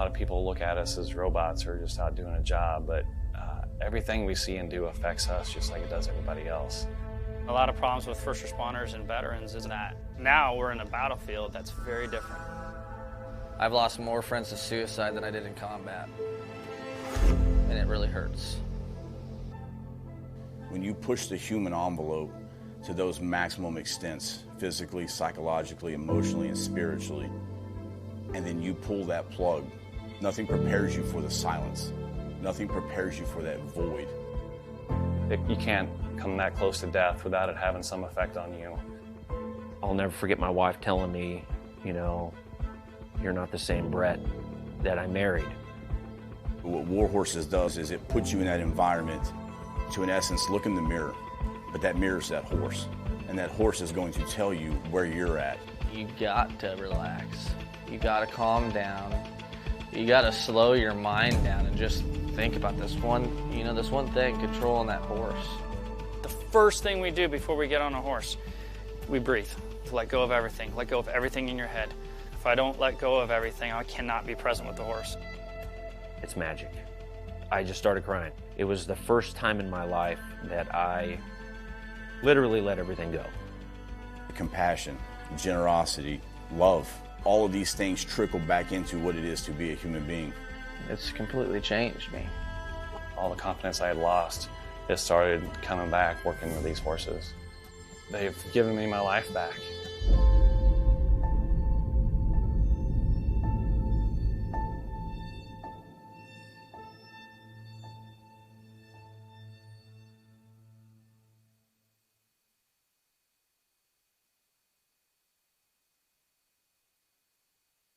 of people look at us as robots or just out doing a job, but everything we see and do affects us just like it does everybody else. A lot of problems with first responders and veterans is that now we're in a battlefield that's very different. I've lost more friends to suicide than I did in combat, and it really hurts. When you push the human envelope to those maximum extents, physically, psychologically, emotionally, and spiritually, and then you pull that plug, nothing prepares you for the silence. Nothing prepares you for that void. You can't come that close to death without it having some effect on you. I'll never forget my wife telling me, you know, you're not the same Brett that I married. What War Horses does is it puts you in that environment to, in essence, look in the mirror. But that mirror's that horse. And that horse is going to tell you where you're at. You got to relax. You got to calm down. You got to slow your mind down and just think about this one thing, controlling that horse. The first thing we do before we get on a horse, we breathe. Let go of everything. Let go of everything in your head. If I don't let go of everything, I cannot be present with the horse. It's magic. I just started crying. It was the first time in my life that I literally let everything go. Compassion, generosity, love, all of these things trickle back into what it is to be a human being. It's completely changed me. All the confidence I had lost, it started coming back working with these horses. They've given me my life back.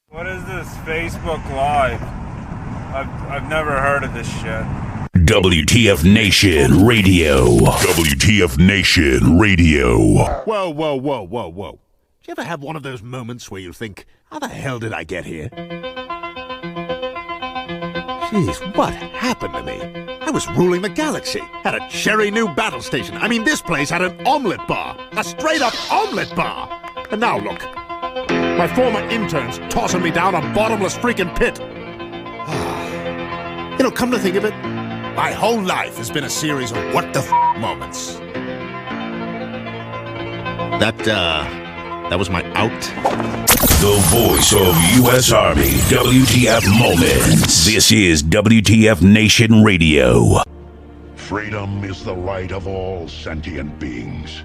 What is this Facebook Live? I've never heard of this shit. WTF Nation Radio. WTF Nation Radio. Whoa, whoa, whoa, whoa, whoa. Do you ever have one of those moments where you think, how the hell did I get here? Jeez, what happened to me? I was ruling the galaxy, had a cherry new battle station. I mean, this place had an omelet bar, a straight-up omelet bar. And now look, my former intern's tossing me down a bottomless freaking pit. You know, come to think of it, my whole life has been a series of what the moments. That was my out. The voice of U.S. Army WTF moments. This is WTF Nation Radio. Freedom is the right of all sentient beings.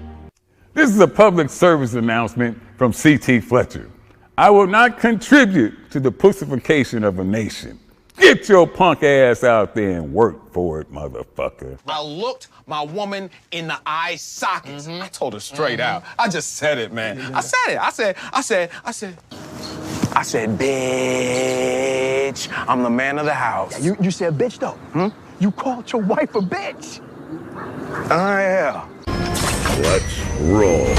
This is a public service announcement from C.T. Fletcher. I will not contribute to the pussification of a nation. Get your punk ass out there and work for it, motherfucker. I looked my woman in the eye sockets. I told her straight out. I just said it, man. I said it. I said, bitch, I'm the man of the house. Yeah, you said bitch, though. You called your wife a bitch. Yeah. Let's roll.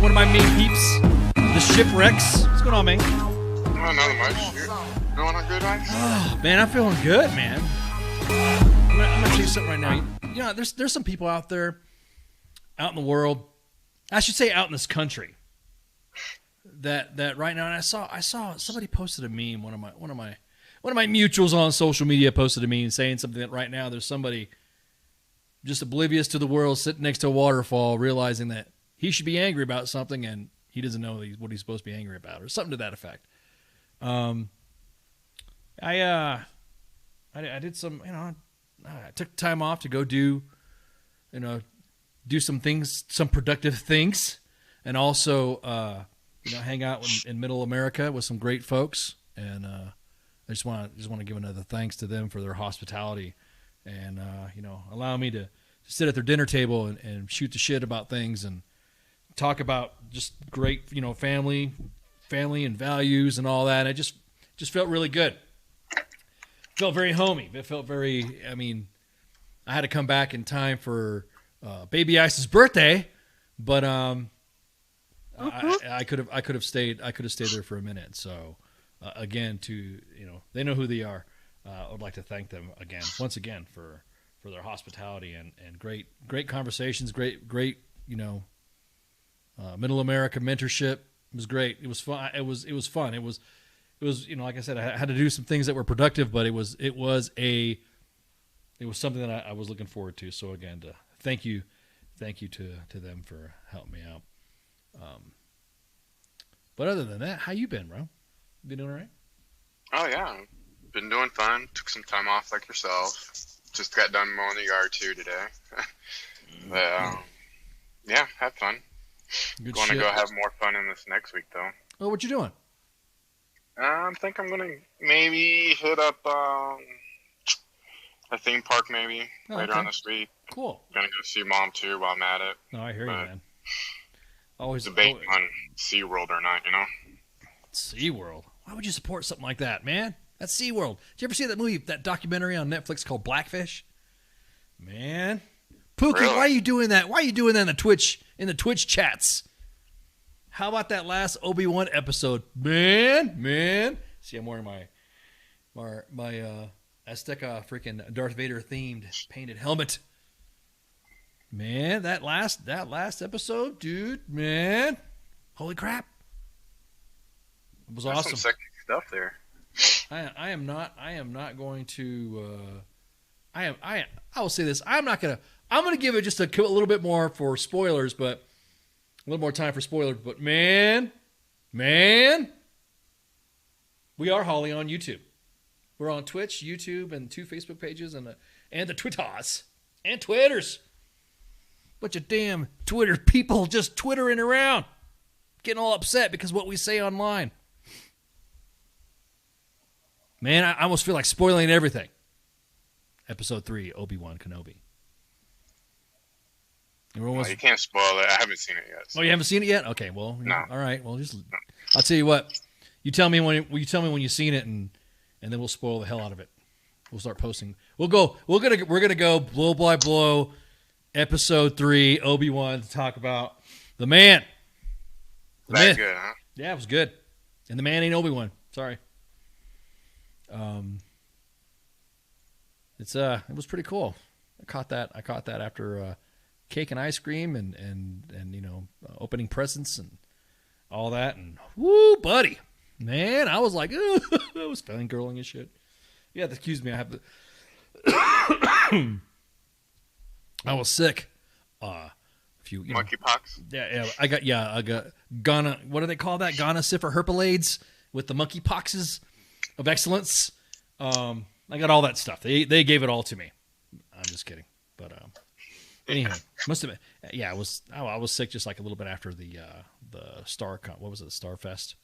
One of my main peeps, the Shipwrecks. What's going on, man? Nothing much. You doing on good, Mike? Oh, man, I'm feeling good, man. I'm gonna tell you something right now. You know, there's some people out there, out in the world, I should say out in this country, that right now, and I saw somebody posted a meme. One of my mutuals on social media posted a meme saying something that right now there's somebody just oblivious to the world sitting next to a waterfall, realizing that he should be angry about something, and he doesn't know what he's supposed to be angry about, or something to that effect. I did some, I took time off to go do some things, some productive things, and also, hang out in Middle America with some great folks. And I just want to give another thanks to them for their hospitality, and allow me to sit at their dinner table and shoot the shit about things and talk about just great, family and values and all that. It just felt really good. Felt very homey. It felt very, I had to come back in time for Baby Ice's birthday, but I could have stayed there for a minute. So again, they know who they are. I would like to thank them once again for their hospitality and great conversations, great Middle America mentorship. It was great. It was fun. It was fun. It was like I said, I had to do some things that were productive, but it was something that I was looking forward to. So again, thank you to them for helping me out. But other than that, how you been, bro? Been doing all right? Oh, yeah. Been doing fun. Took some time off like yourself. Just got done mowing the yard, too, today. But, yeah, had fun. Good Going shit. to go have more fun in this next week, though. Oh, what you doing? I think I'm going to maybe hit up a theme park maybe later on this week. Cool. Going to go see Mom, too, while I'm at it. No, I hear you, man. Always debating on SeaWorld or not, you know? SeaWorld? Why would you support something like that, man? That's SeaWorld. Did you ever see that movie, that documentary on Netflix called Blackfish? Man. Pookie, Really? why are you doing that? Why are you doing that in the Twitch chats? How about that last Obi-Wan episode? Man. See, I'm wearing my Azteca freaking Darth Vader themed painted helmet. Man, that last episode, dude, man. Holy crap. It was awesome. Some sexy stuff there. I am not going to I will say this. I'm going to give it just a little bit more for spoilers, but a little more time for spoilers, but man, we are Holly on YouTube. We're on Twitch, YouTube, and 2 Facebook pages and the Twitters and Twitters. Bunch of damn Twitter people just twittering around, getting all upset because of what we say online. Man, I almost feel like spoiling everything. Episode 3, Obi-Wan Kenobi. No, you can't spoil it. I haven't seen it yet. So. Oh, you haven't seen it yet? Okay, well, No. All right. Well, I'll tell you what. You tell me when you've seen it, and then we'll spoil the hell out of it. We'll start posting. We're gonna go blow by blow. Episode 3, Obi-Wan, to talk about the man. That's good, huh? Yeah, it was good. And the man ain't Obi-Wan. Sorry. It was pretty cool. I caught that after cake and ice cream and opening presents and all that, and woo, buddy, man, I was like, I was fangirling and shit. Yeah, excuse me, I have the. I was sick. Monkeypox. Yeah, I got Ghana. What do they call that? Ghana Herpelades with the monkeypoxes of excellence. I got all that stuff. They gave it all to me. I'm just kidding, but anyhow, must have been. Yeah, I was sick just like a little bit after the what was it? The Star Fest,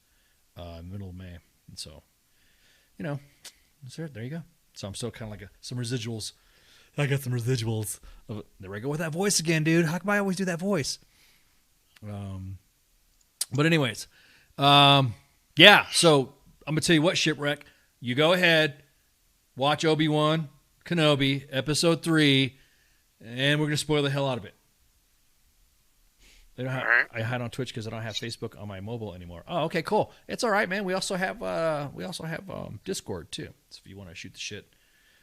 middle of May, and so there you go. So I'm still kind of like some residuals. I got some residuals. There I go with that voice again, dude. How come I always do that voice? But anyways, yeah. So I'm gonna tell you what, Shipwreck. You go ahead, watch Obi-Wan Kenobi episode 3, and we're gonna spoil the hell out of it. I hide on Twitch because I don't have Facebook on my mobile anymore. Oh, okay, cool. It's all right, man. We also have Discord too. So if you want to shoot the shit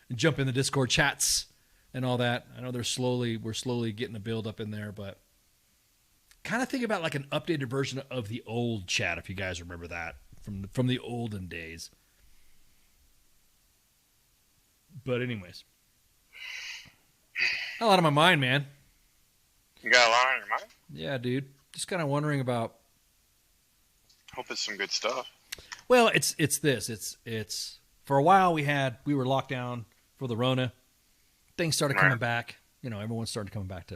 and jump in the Discord chats and all that. I know we're slowly getting a build up in there, but kind of think about like an updated version of the old chat, if you guys remember that from the olden days. But anyways, a lot on my mind, man. You got a lot on your mind? Yeah, dude. Just kind of wondering about. Hope it's some good stuff. Well, it's this. It's for a while we were locked down for the Rona. Things started coming back. Everyone started coming back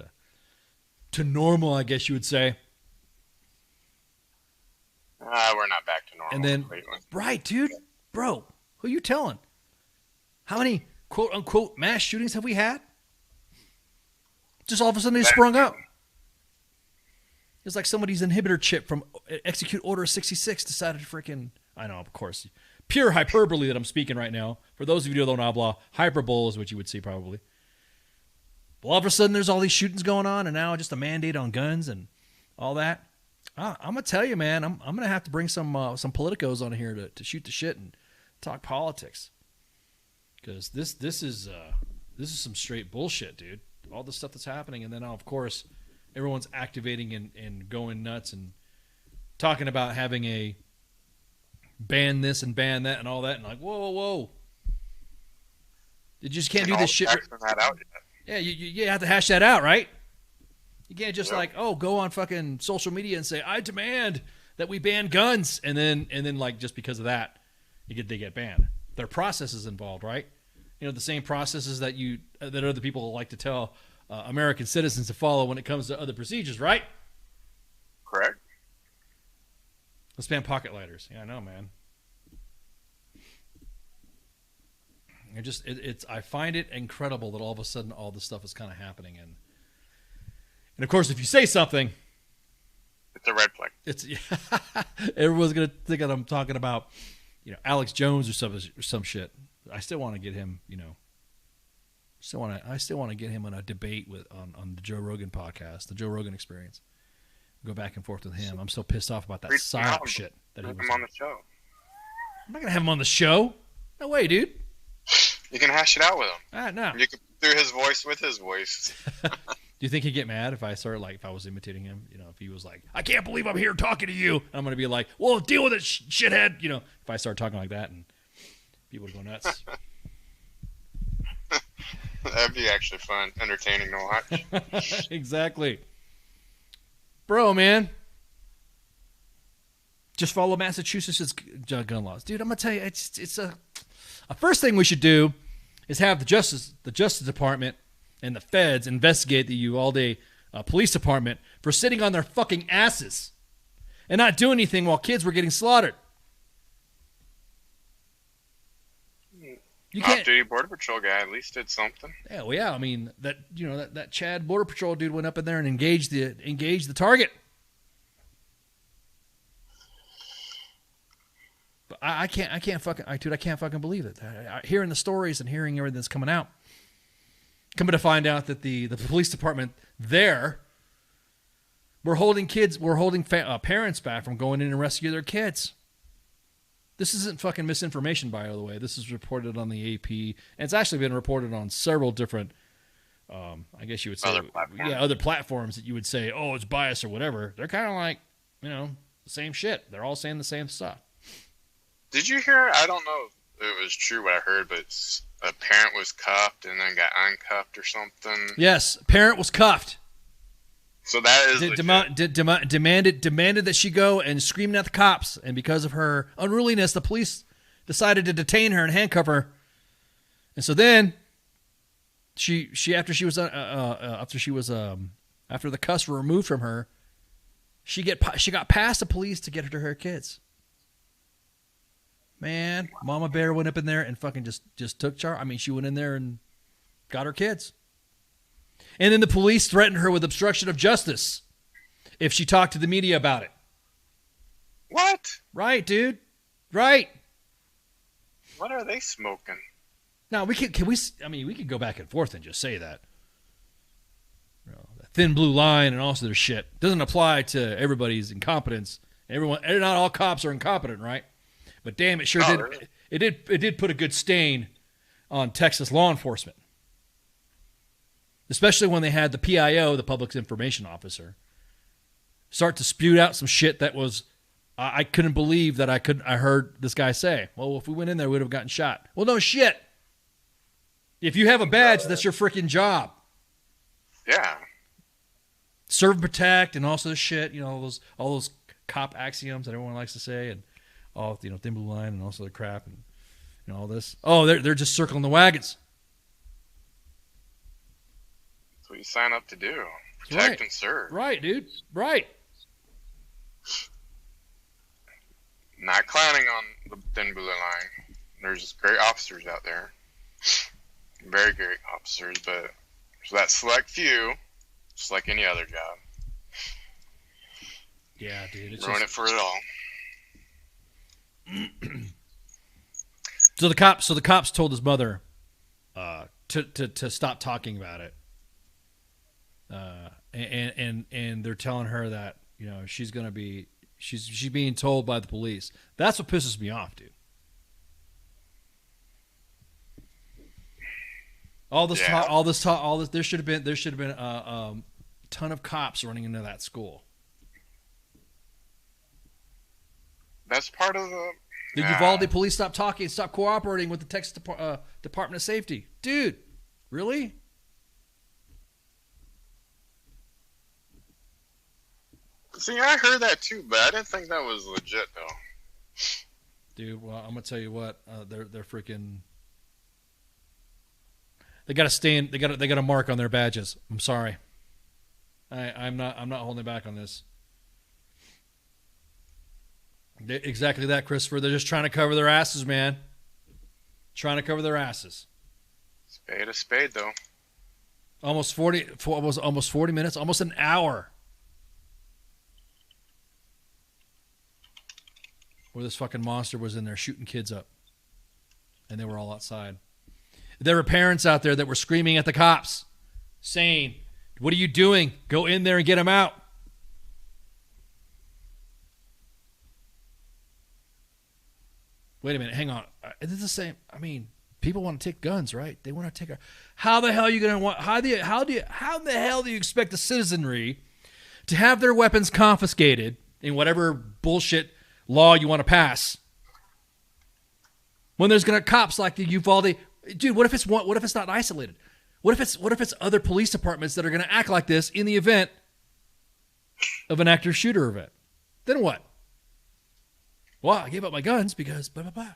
to normal, I guess you would say. We're not back to normal. And then, right, dude, bro, who you telling? How many quote unquote mass shootings have we had? Just all of a sudden they sprung up. It's like somebody's inhibitor chip from Execute Order 66 decided to freaking. I know, of course, pure hyperbole that I'm speaking right now. For those of you who don't know blah, hyperbole is what you would see probably. Well, all of a sudden there's all these shootings going on, and now just a mandate on guns and all that. I'm gonna tell you, man, I'm gonna have to bring some politicos on here to shoot the shit and talk politics, because this is this is some straight bullshit, dude. All the stuff that's happening, and then of course everyone's activating and going nuts and talking about having a ban this and ban that and all that, and like, whoa. You just can't do this shit. That out Yeah, yet. you have to hash that out, right? You can't just go on fucking social media and say, I demand that we ban guns, and then like just because of that, they get banned. There are processes involved, right? You know, the same processes that other people like to tell American citizens to follow when it comes to other procedures, right? Correct. Let's ban pocket lighters. Yeah, I know, man. I find it incredible that all of a sudden all this stuff is kind of happening, and of course, if you say something, it's a red flag. Everyone's gonna think that I'm talking about, Alex Jones or some shit. I still want to get him, I still want to get him on a debate on the Joe Rogan podcast, the Joe Rogan Experience. Go back and forth with him. I'm so pissed off about that psyop shit that he was on the show. I'm not gonna have him on the show. No way, dude. You can hash it out with him. No. You can do his voice with his voice. Do you think he'd get mad if I started if I was imitating him? If he was like, I can't believe I'm here talking to you. I'm going to be like, well, deal with it, shithead. If I start talking like that, and people would go nuts. That'd be actually fun, entertaining to watch. Exactly. Bro, man. Just follow Massachusetts' gun laws. Dude, I'm going to tell you, it's a first thing we should do is have the Justice Department and the feds investigate the Uvalde Police Department for sitting on their fucking asses and not doing anything while kids were getting slaughtered. You can't. Off-duty Border Patrol guy at least did something. Yeah, well, yeah. I mean that Chad Border Patrol dude went up in there and engaged the target. But I can't fucking believe it. Hearing the stories and hearing everything that's coming out. Coming to find out that the police department there were holding parents back from going in and rescue their kids. This isn't fucking misinformation, by the way. This is reported on the AP, and it's actually been reported on several different, I guess you would say, other platforms that you would say, oh, it's biased or whatever. They're kind of like, the same shit. They're all saying the same stuff. Did you hear? I don't know if it was true what I heard, but a parent was cuffed and then got uncuffed or something. Yes, parent was cuffed. So that is demanded that she go and screaming at the cops, and because of her unruliness, the police decided to detain her and handcuff her. And so then, after the cuffs were removed from her, she got past the police to get her to her kids. Man, Mama Bear went up in there and fucking just took charge. I mean, she went in there and got her kids. And then the police threatened her with obstruction of justice if she talked to the media about it. What? Right, dude. Right. What are they smoking? Now, we could go back and forth and just say that. The thin blue line and also their shit doesn't apply to everybody's incompetence. Not all cops are incompetent, right? But damn, it sure did. Really? It did put a good stain on Texas law enforcement, especially when they had the PIO, the Public Information Officer, start to spew out some shit that was I couldn't believe that I heard this guy say. Well, if we went in there, we would have gotten shot. Well, no shit. If you have a badge, that's your freaking job. Yeah. Serve and protect, and also shit. All those cop axioms that everyone likes to say, and all thin blue line, and also the crap, and all this. Oh, they're just circling the wagons. That's what you sign up to do. Protect and serve. Right, dude. Right. Not clowning on the thin blue line. There's great officers out there. Very great officers, but there's that select few, just like any other job. Yeah, dude. Ruin it for it all. So the cops told his mother to stop talking about it. And they're telling her that she's being told by the police. That's what pisses me off, dude. All this, there should have been a ton of cops running into that school. That's part of the. The Uvalde police stopped talking, stopped cooperating with the Texas Department of Safety. Dude, really? See, I heard that too, but I didn't think that was legit though. Dude, well, I'm gonna tell you what, they're freaking. They got a stain. They got a mark on their badges. I'm sorry. I'm not holding back on this. Exactly that, Christopher. They're just trying to cover their asses, man. Trying to cover their asses. Spade a spade, though. Almost 40 minutes, almost an hour. Where this fucking monster was in there shooting kids up. And they were all outside. There were parents out there that were screaming at the cops, saying, "What are you doing? Go in there and get him out." Wait a minute, hang on. Is it the same? I mean, people want to take guns, right? They want to take. How the hell are you going to want? How the hell do you expect the citizenry to have their weapons confiscated in whatever bullshit law you want to pass? When there's going to cops like the Uvalde, dude. What if it's not isolated? What if it's other police departments that are going to act like this in the event of an active shooter event? Then what? Well, I gave up my guns because blah, blah, blah.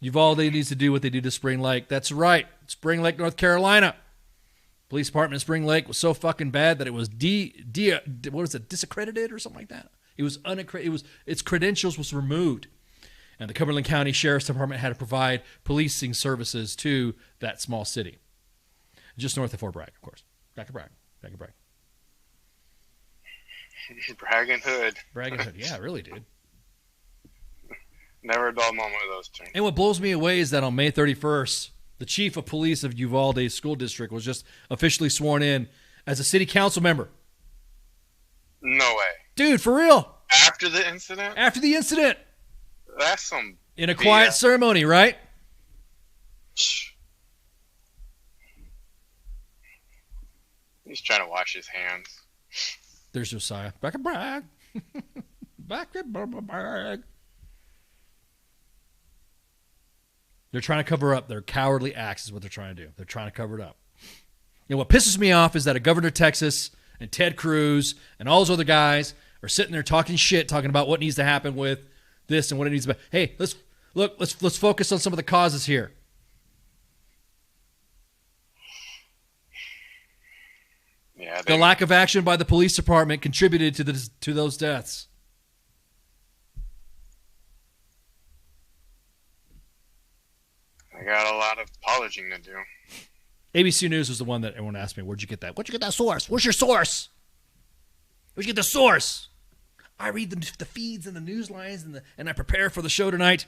Uvalde needs to do what they did to Spring Lake. That's right. Spring Lake, North Carolina. Police department in Spring Lake was so fucking bad that it was disaccredited or something like that. It was unaccredited. Its credentials was removed. And the Cumberland County Sheriff's Department had to provide policing services to that small city. Just north of Fort Bragg, of course. Back to Bragg. Bragging Hood. Bragging Hood. Yeah, really, dude. Never a dull moment with those two. And what blows me away is that on May 31st, the chief of police of Uvalde School District was just officially sworn in as a city council member. No way. Dude, for real. After the incident? That's some in a quiet ceremony, right? He's trying to wash his hands. There's Josiah. Back at Bragg. Back at Bragg. They're trying to cover up their cowardly acts is what they're trying to do. They're trying to cover it up. And what pisses me off is that a governor of Texas and Ted Cruz and all those other guys are sitting there talking shit, talking about what needs to happen with this and what it needs to be. Hey, let's focus on some of the causes here. Yeah, the lack of action by the police department contributed to those deaths. I got a lot of apologizing to do. ABC News was the one that everyone asked me, where'd you get that? Where'd you get that source? Where's your source? Where'd you get the source? I read the feeds and the news lines and I prepare for the show tonight.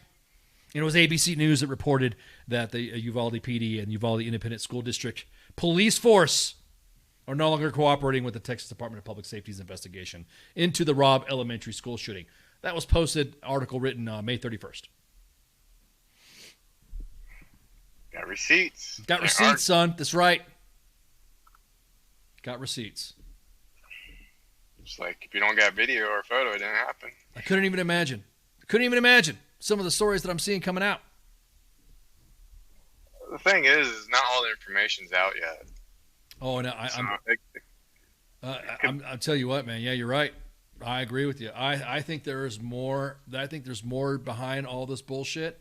And it was ABC News that reported that the Uvalde PD and Uvalde Independent School District police force are no longer cooperating with the Texas Department of Public Safety's investigation into the Robb Elementary School shooting. That was posted, article written May 31st. Got receipts. Got receipts, son. That's right. Got receipts. It's like, if you don't got video or photo, it didn't happen. I couldn't even imagine some of the stories that I'm seeing coming out. The thing is not all the information's out yet. Oh, no, I'll tell you what, man. Yeah, you're right. I agree with you. I think there's more behind all this bullshit.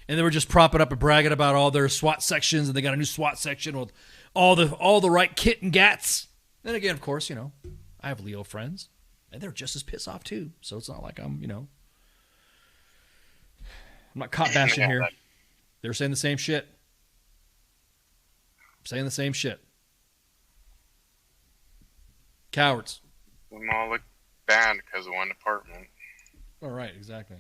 And they were just propping up and bragging about all their SWAT sections, and they got a new SWAT section with all the right kit and gats. Then again, of course, I have Leo friends, and they're just as pissed off too. So it's not like I'm not cop bashing here. They're saying the same shit. Cowards. Them all look bad because of one department. All right, exactly.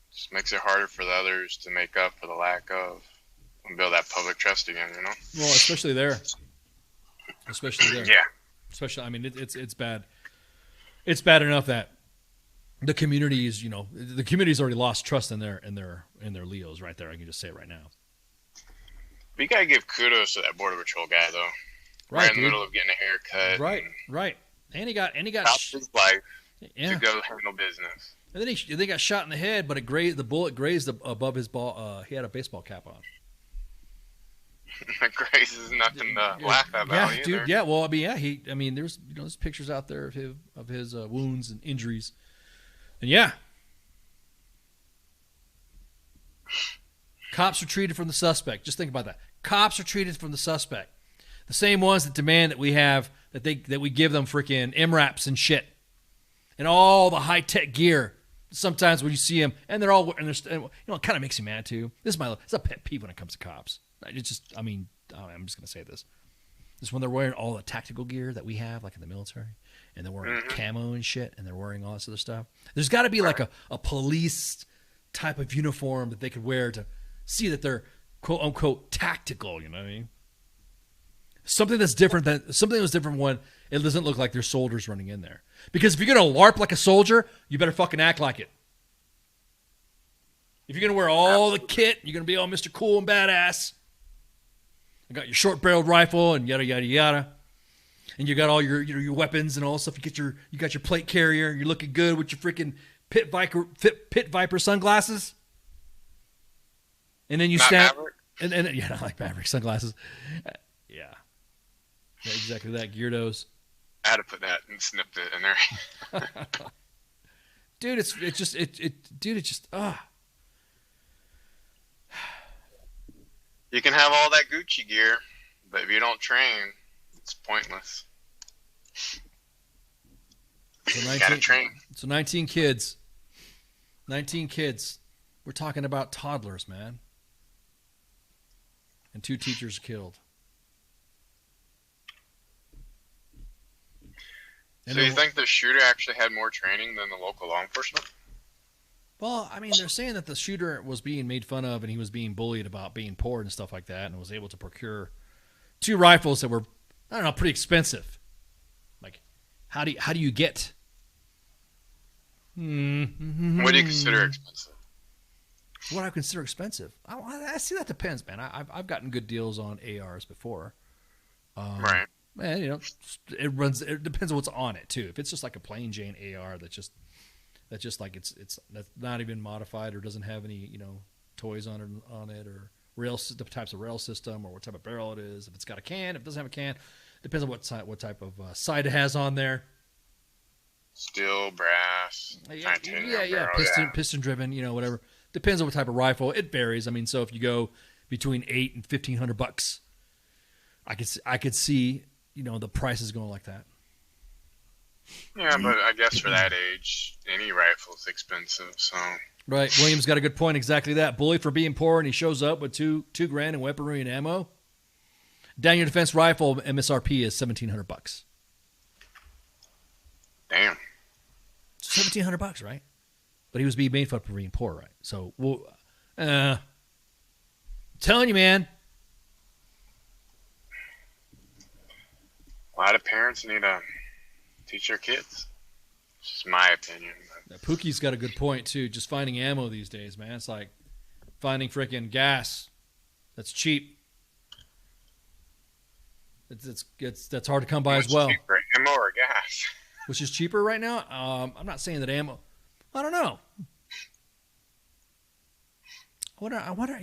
Just makes it harder for the others to make up for the lack of and build that public trust again, Well, especially there. Yeah. Especially, I mean, it's bad. It's bad enough that the communities, the community's already lost trust in their Leos right there. I can just say it right now. But you gotta give kudos to that Border Patrol guy though. Right in the middle of getting a haircut. Right. And he got his life to go handle business. And then he got shot in the head, but the bullet grazed above his ball. He had a baseball cap on. Grace is nothing to laugh about either. Dude. Yeah. Well, there's there's pictures out there of his wounds and injuries, and yeah, cops retreated from the suspect. Just think about that. Cops retreated from the suspect. The same ones that demand that we give them freaking MRAPs and shit, and all the high tech gear. Sometimes when you see them, and they're all, and it kind of makes you mad too. It's a pet peeve when it comes to cops. It's just, I'm just gonna say this. Just when they're wearing all the tactical gear that we have, like in the military, and they're wearing camo and shit, and they're wearing all this other stuff. There's got to be like a police type of uniform that they could wear to see that they're quote unquote tactical. You know what I mean? Something that was different when it doesn't look like there's soldiers running in there. Because if you're gonna LARP like a soldier, you better fucking act like it. If you're gonna wear all the kit, you're gonna be all Mr. Cool and badass. You got your short-barreled rifle and yada yada yada, and you got all your weapons and all stuff. You got your plate carrier. You're looking good with your freaking Pit Viper sunglasses. And then you snap, and I like Maverick sunglasses. Yeah, exactly that. Geardos. I had to put that and snipped it in there. Dude, it's just You can have all that Gucci gear, but if you don't train, it's pointless. You gotta train. So 19 kids. 19 kids. We're talking about toddlers, man. And 2 teachers killed. So you think the shooter actually had more training than the local law enforcement? Well, they're saying that the shooter was being made fun of and he was being bullied about being poor and stuff like that, and was able to procure 2 rifles that were, I don't know, pretty expensive. Like, how do you get? What do you consider expensive? What I consider expensive? I see that depends, man. I've gotten good deals on ARs before. Right. Man, it depends on what's on it too. If it's just like a plain Jane AR that's just like that's not even modified or doesn't have any toys on it or the types of rail system or what type of barrel it is. If it's got a can, if it doesn't have a can, depends on what type of sight it has on there. Steel, brass, titanium, piston driven, whatever. Depends on what type of rifle. It varies. So if you go between $800 and $1,500, I could see the prices going like that. Yeah, but I guess for that age, any rifle is expensive. So right, William's got a good point. Exactly that. Bullied for being poor, and he shows up with $2,000 in weaponry and ammo. Daniel Defense rifle MSRP is $1,700. Damn, $1,700, right? But he was being made fun for being poor, right? So, telling you, man. A lot of parents need to teach their kids. It's just my opinion. Pookie's got a good point, too. Just finding ammo these days, man. It's like finding freaking gas that's cheap. That's hard to come by as well. Cheaper, ammo or gas? Which is cheaper right now? I'm not saying that ammo. I don't know. I wonder.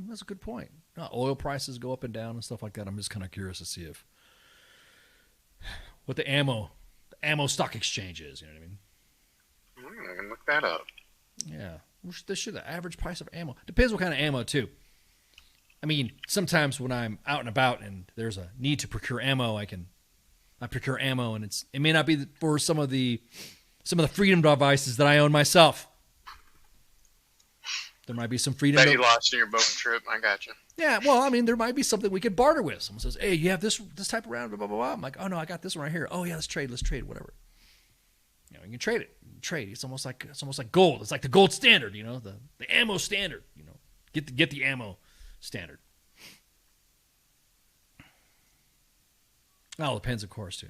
That's a good point. Oil prices go up and down and stuff like that. I'm just kind of curious to see what the ammo stock exchange is. You know what I mean? I can look that up. Yeah, the average price of ammo depends what kind of ammo too. Sometimes when I'm out and about and there's a need to procure ammo, I procure ammo, and it may not be for some of the freedom devices that I own myself. There might be some freedom. That you lost in your boat trip. I got you. Yeah, well, there might be something we could barter with. Someone says, "Hey, you have this type of round, blah blah blah." I'm like, "Oh no, I got this one right here." "Oh yeah, let's trade, whatever." You can trade it. It's almost like gold. It's like the gold standard, the ammo standard. Get the ammo standard. Well, it depends, of course, too.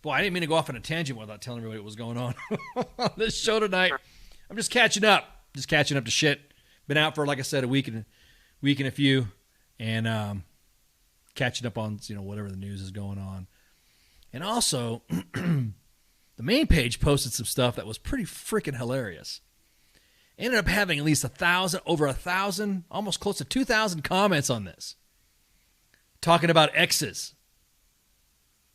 Boy, I didn't mean to go off on a tangent without telling everybody what was going on on this show tonight. I'm just catching up. Just catching up to shit. Been out for, like I said, a week and a few. And catching up on, whatever the news is going on. And also, the main page posted some stuff that was pretty freaking hilarious. Ended up having at least over 1,000, almost close to 2,000 comments on this. Talking about exes.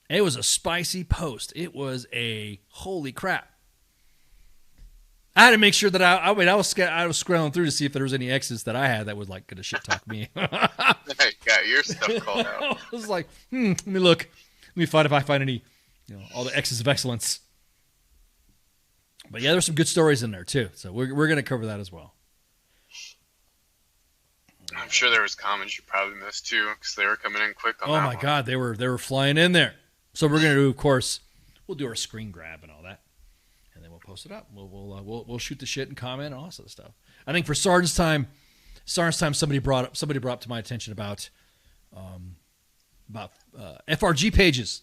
It was a spicy post. It was a holy crap. I had to make sure that I was scrolling through to see if there was any exes that I had that was like gonna shit talk me. Got your stuff called out. I was like, let me look. Let me find if I find any, all the exes of excellence. But yeah, there's some good stories in there too. So we're gonna cover that as well. I'm sure there was comments you probably missed too, because they were coming in quick on that. Oh my God, they were flying in there. So we're gonna do, of course, we'll do our screen grab and all that, and then we'll post it up. We'll shoot the shit and comment and all that sort of stuff. I think for Sergeant's time, somebody brought up to my attention about FRG pages.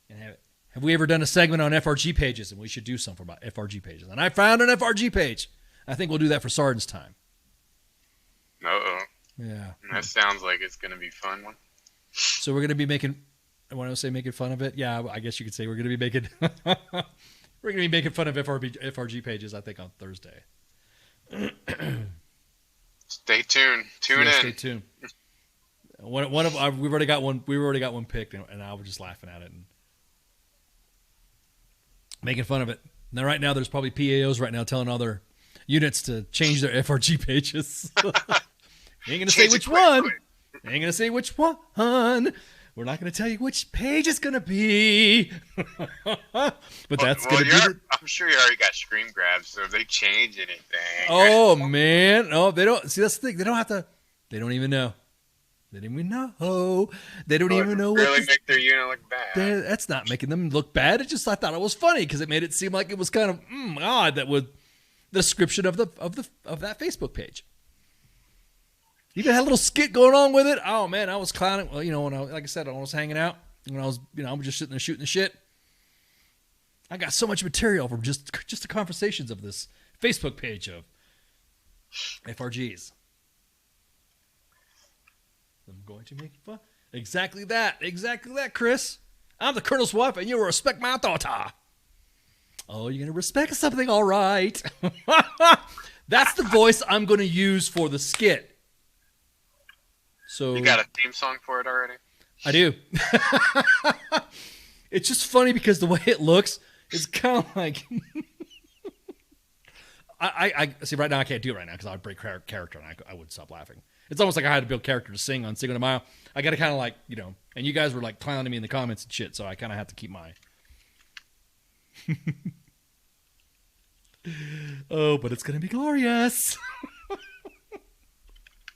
And have we ever done a segment on FRG pages? And we should do something about FRG pages. And I found an FRG page. I think we'll do that for Sergeant's time. Uh-oh. Yeah. That sounds like it's going to be a fun one. So we're going to be making fun of it. Yeah, I guess you could say we're going to be making fun of FRG pages, I think, on Thursday. Stay tuned. Tune in. Stay tuned. We've already got one picked, and I was just laughing at it and making fun of it. Now, right now, there's probably PAOs right now telling all their units to change their FRG pages. Ain't gonna say which one. Ain't gonna say which one. We're not gonna tell you which page it's gonna be. But that's gonna be. I'm sure you already got screen grabs, so if they change anything. Oh man! Oh, they don't. See, that's the thing. They don't have to. They don't even know. They don't even know. They don't even know. Really make their unit look bad. That's not making them look bad. It just I thought it was funny because it made it seem like it was kind of odd that would the description of that Facebook page. Even had a little skit going on with it. Oh man, I was clowning. Well, when like I said, when I was hanging out, when I was, I was just sitting there shooting the shit. I got so much material from just the conversations of this Facebook page of FRGs. I'm going to make fun. Exactly that, Chris. I'm the colonel's wife, and you will respect my daughter. Oh, you're gonna respect something, all right? That's the voice I'm going to use for the skit. So you got a theme song for it already? I do. It's just funny because the way it looks, it's kind of like. I see. Right now, I can't do it right now because I would break character and I would stop laughing. It's almost like I had to build character to sing on Cinco de Mayo. I got to kind of like, and you guys were like clowning me in the comments and shit, so I kind of have to keep my. Oh, but it's gonna be glorious.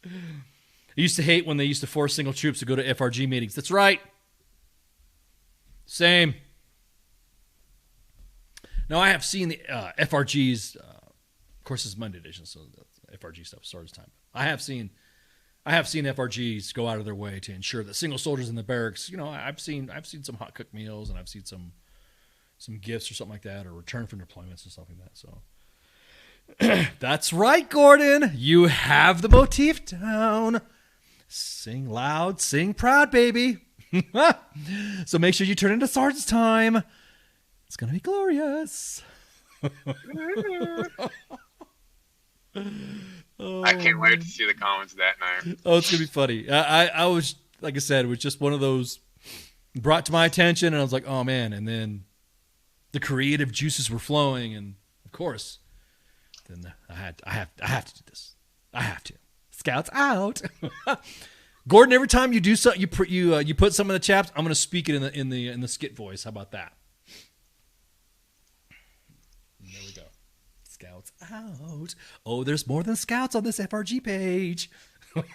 I used to hate when they used to force single troops to go to FRG meetings. That's right. Same. Now, I have seen the FRGs. Of course, it's Monday edition, so that's FRG stuff starts time. I have seen FRGs go out of their way to ensure that single soldiers in the barracks. I've seen some hot cooked meals, and I've seen some gifts or something like that, or return from deployments and stuff like that. So. That's right, Gordon. You have the motif down. Sing loud, sing proud, baby. So make sure you turn into Sergeant's time. It's going to be glorious. I can't wait to see the comments that night. Oh, it's going to be funny. I was, like I said, it was just one of those brought to my attention, and I was like, oh, man. And then the creative juices were flowing, and, of course, then I have to do this. I have to. Scouts out. Gordon, every time you do something, you put some in the chaps. I'm going to speak it in the skit voice. How about that? And there we go. Scouts out. Oh, there's more than scouts on this FRG page.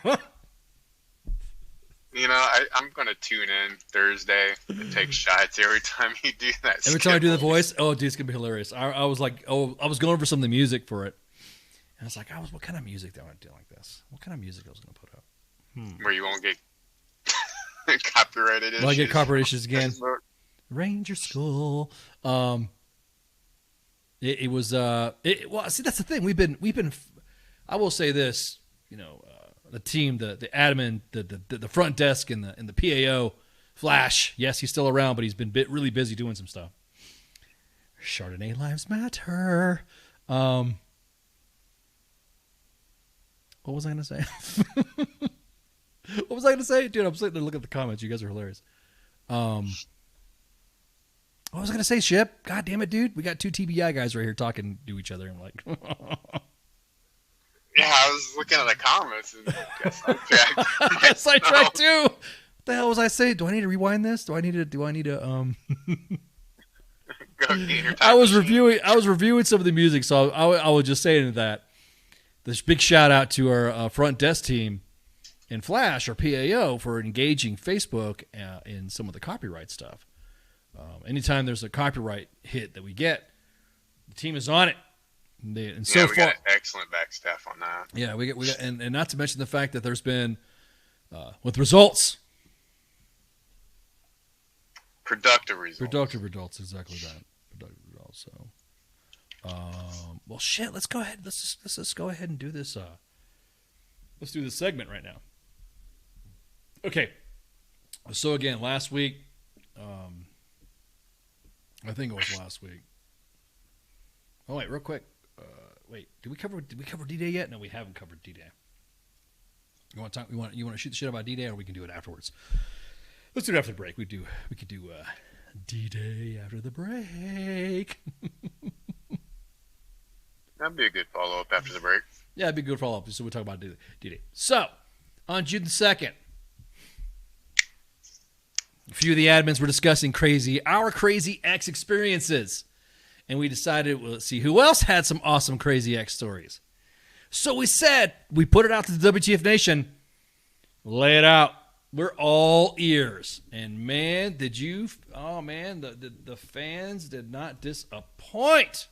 I'm going to tune in Thursday and take shots every time you do that. Every time I do the voice, oh, dude, it's going to be hilarious. I was like, I was going over some of the music for it. And I was like, what kind of music do I want to do like this? What kind of music I was going to put up? Where you won't get copyrighted issues. Will I get copyright issues again? Ranger School. It was well, see, that's the thing. We've been. I will say this, the team, the admin, the front desk, and the PAO, Flash. Yes, he's still around, but he's been really busy doing some stuff. Chardonnay lives matter. What was I gonna say? What was I gonna say, dude? I'm sitting there looking at the comments. You guys are hilarious. What was I gonna say, Ship? God damn it, dude! We got two TBI guys right here talking to each other. I'm like, yeah, I was looking at the comments and got sidetracked. I sidetracked too. What the hell was I saying? Do I need to rewind this? Do I need to? Go get your time I was machine. reviewing some of the music, so I was just saying that. This big shout out to our front desk team in Flash or PAO for engaging Facebook in some of the copyright stuff. Anytime there's a copyright hit that we get, the team is on it. And so we far, got excellent back staff on that. yeah, we got, and not to mention the fact that there's been with results, Productive results. exactly that. Productive results. So, well, shit. Let's go ahead. Let's just go ahead and do this. Let's do this segment right now. Okay. So again, last week, I think it was last week. Oh wait, real quick. Wait, did we cover D-Day yet? No, we haven't covered D-Day. You want to talk? You want to shoot the shit about D-Day, or we can do it afterwards? Let's do it after the break. We could do D-Day after the break. That'd be a good follow-up after the break. Yeah, it'd be a good follow-up. So we'll talk about D-Day. So, on June the 2nd, a few of the admins were discussing our crazy X experiences. And we decided, well, let's see who else had some awesome crazy X stories. So we said, we put it out to the WTF Nation. Lay it out. We're all ears. And man, the fans did not disappoint.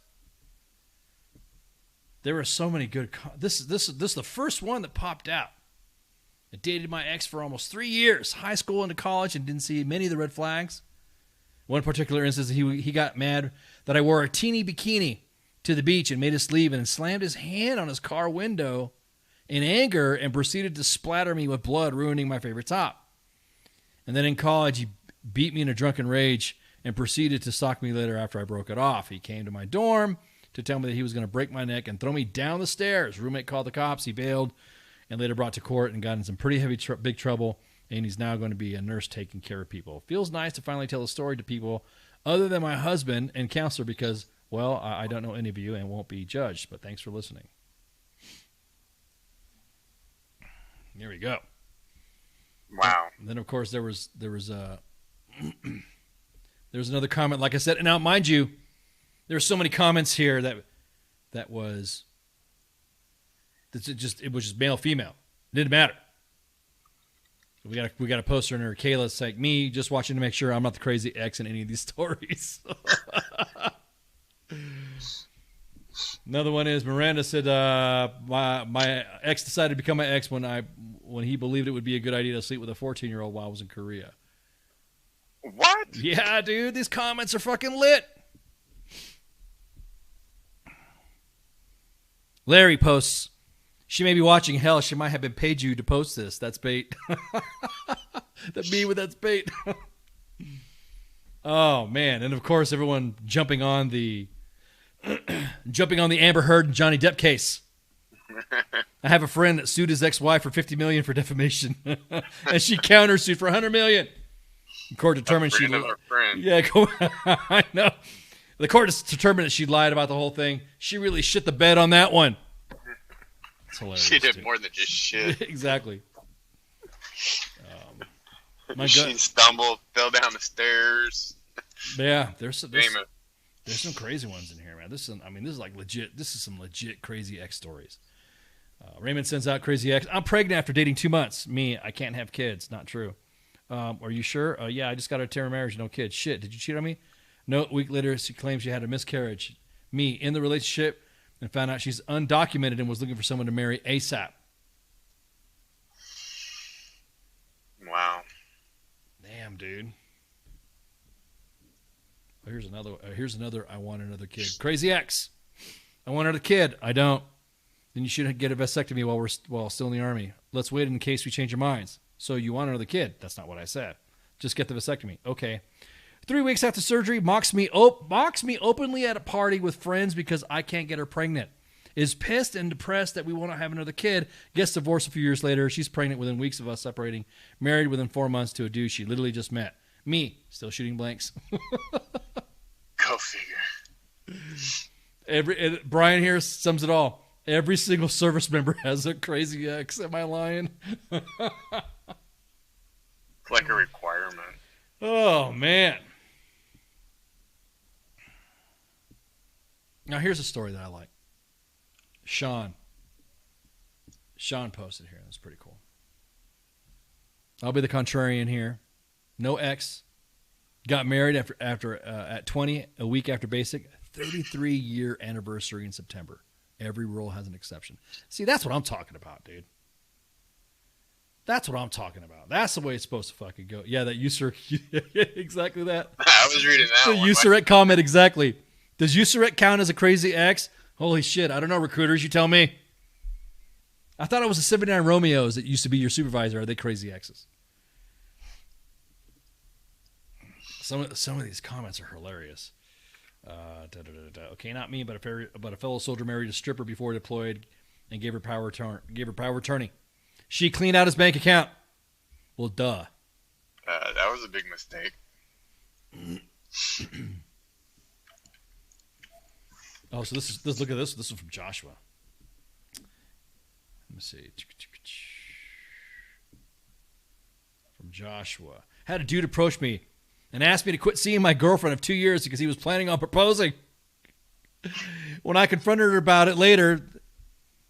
There were so many good. This is the first one that popped out. I dated my ex for almost 3 years, high school into college, and didn't see many of the red flags. One particular instance, he got mad that I wore a teeny bikini to the beach and made us leave, and slammed his hand on his car window in anger and proceeded to splatter me with blood, ruining my favorite top. And then in college, he beat me in a drunken rage and proceeded to sock me later after I broke it off. He came to my dorm to tell me that he was going to break my neck and throw me down the stairs. Roommate called the cops. He bailed and later brought to court and got in some pretty heavy big trouble. And he's now going to be a nurse taking care of people. Feels nice to finally tell a story to people other than my husband and counselor because, well, I don't know any of you and won't be judged. But thanks for listening. There we go. Wow. And then, of course, there was another comment. Like I said, and now, mind you, there's so many comments here it was just male, female. It didn't matter. We got a poster in her. Kayla's like, me just watching to make sure I'm not the crazy ex in any of these stories. Another one is Miranda said, my ex decided to become my ex when he believed it would be a good idea to sleep with a 14-year-old while I was in Korea. What? Yeah, dude, these comments are fucking lit. Larry posts, she may be watching. Hell, she might have been paid you to post this. That's bait. That's bait. Oh, man. And, of course, everyone jumping on the Amber Heard and Johnny Depp case. I have a friend that sued his ex-wife for $50 million for defamation. And she countersued for $100 million. The court determined she lied. Yeah, I know. The court determined that she lied about the whole thing. She really shit the bed on that one. It's hilarious. She did more than just shit. Exactly. She stumbled, fell down the stairs. Yeah, there's some crazy ones in here, man. This is like legit. This is some legit crazy X stories. Raymond sends out crazy X. I'm pregnant after dating 2 months. Me, I can't have kids. Not true. Are you sure? Yeah, I just got a term marriage, no kids. Shit, did you cheat on me? No. A week later, she claims she had a miscarriage. Me, in the relationship, and found out she's undocumented and was looking for someone to marry ASAP. Wow. Damn, dude. Here's another. I want another kid. Crazy ex. I want another kid. I don't. Then you shouldn't get a vasectomy while still in the Army. Let's wait in case we change your minds. So you want another kid? That's not what I said. Just get the vasectomy. Okay. 3 weeks after surgery, mocks me openly at a party with friends because I can't get her pregnant. Is pissed and depressed that we want to have another kid. Gets divorced a few years later. She's pregnant within weeks of us separating. Married within 4 months to a dude she literally just met. Me, still shooting blanks. Go figure. Brian here sums it all. Every single service member has a crazy ex. Am I lying? It's like a requirement. Oh, man. Now, here's a story that I like. Sean posted here. That's pretty cool. I'll be the contrarian here. No ex. Got married at 20, a week after basic. 33-year anniversary in September. Every rule has an exception. See, that's what I'm talking about, dude. That's what I'm talking about. That's the way it's supposed to fucking go. Yeah, that user, exactly that. I was reading that the usurette comment, exactly. Does usurette count as a crazy ex? Holy shit, I don't know, recruiters, you tell me. I thought it was the 79 Romeos that used to be your supervisor. Are they crazy exes? Some of these comments are hilarious. Okay, not me, but a fellow soldier married a stripper before deployed and gave her power attorney. She cleaned out his bank account. Well, duh. That was a big mistake. Oh, so this look at this. This is from Joshua. Let me see. From Joshua. Had a dude approach me and asked me to quit seeing my girlfriend of 2 years because he was planning on proposing. When I confronted her about it later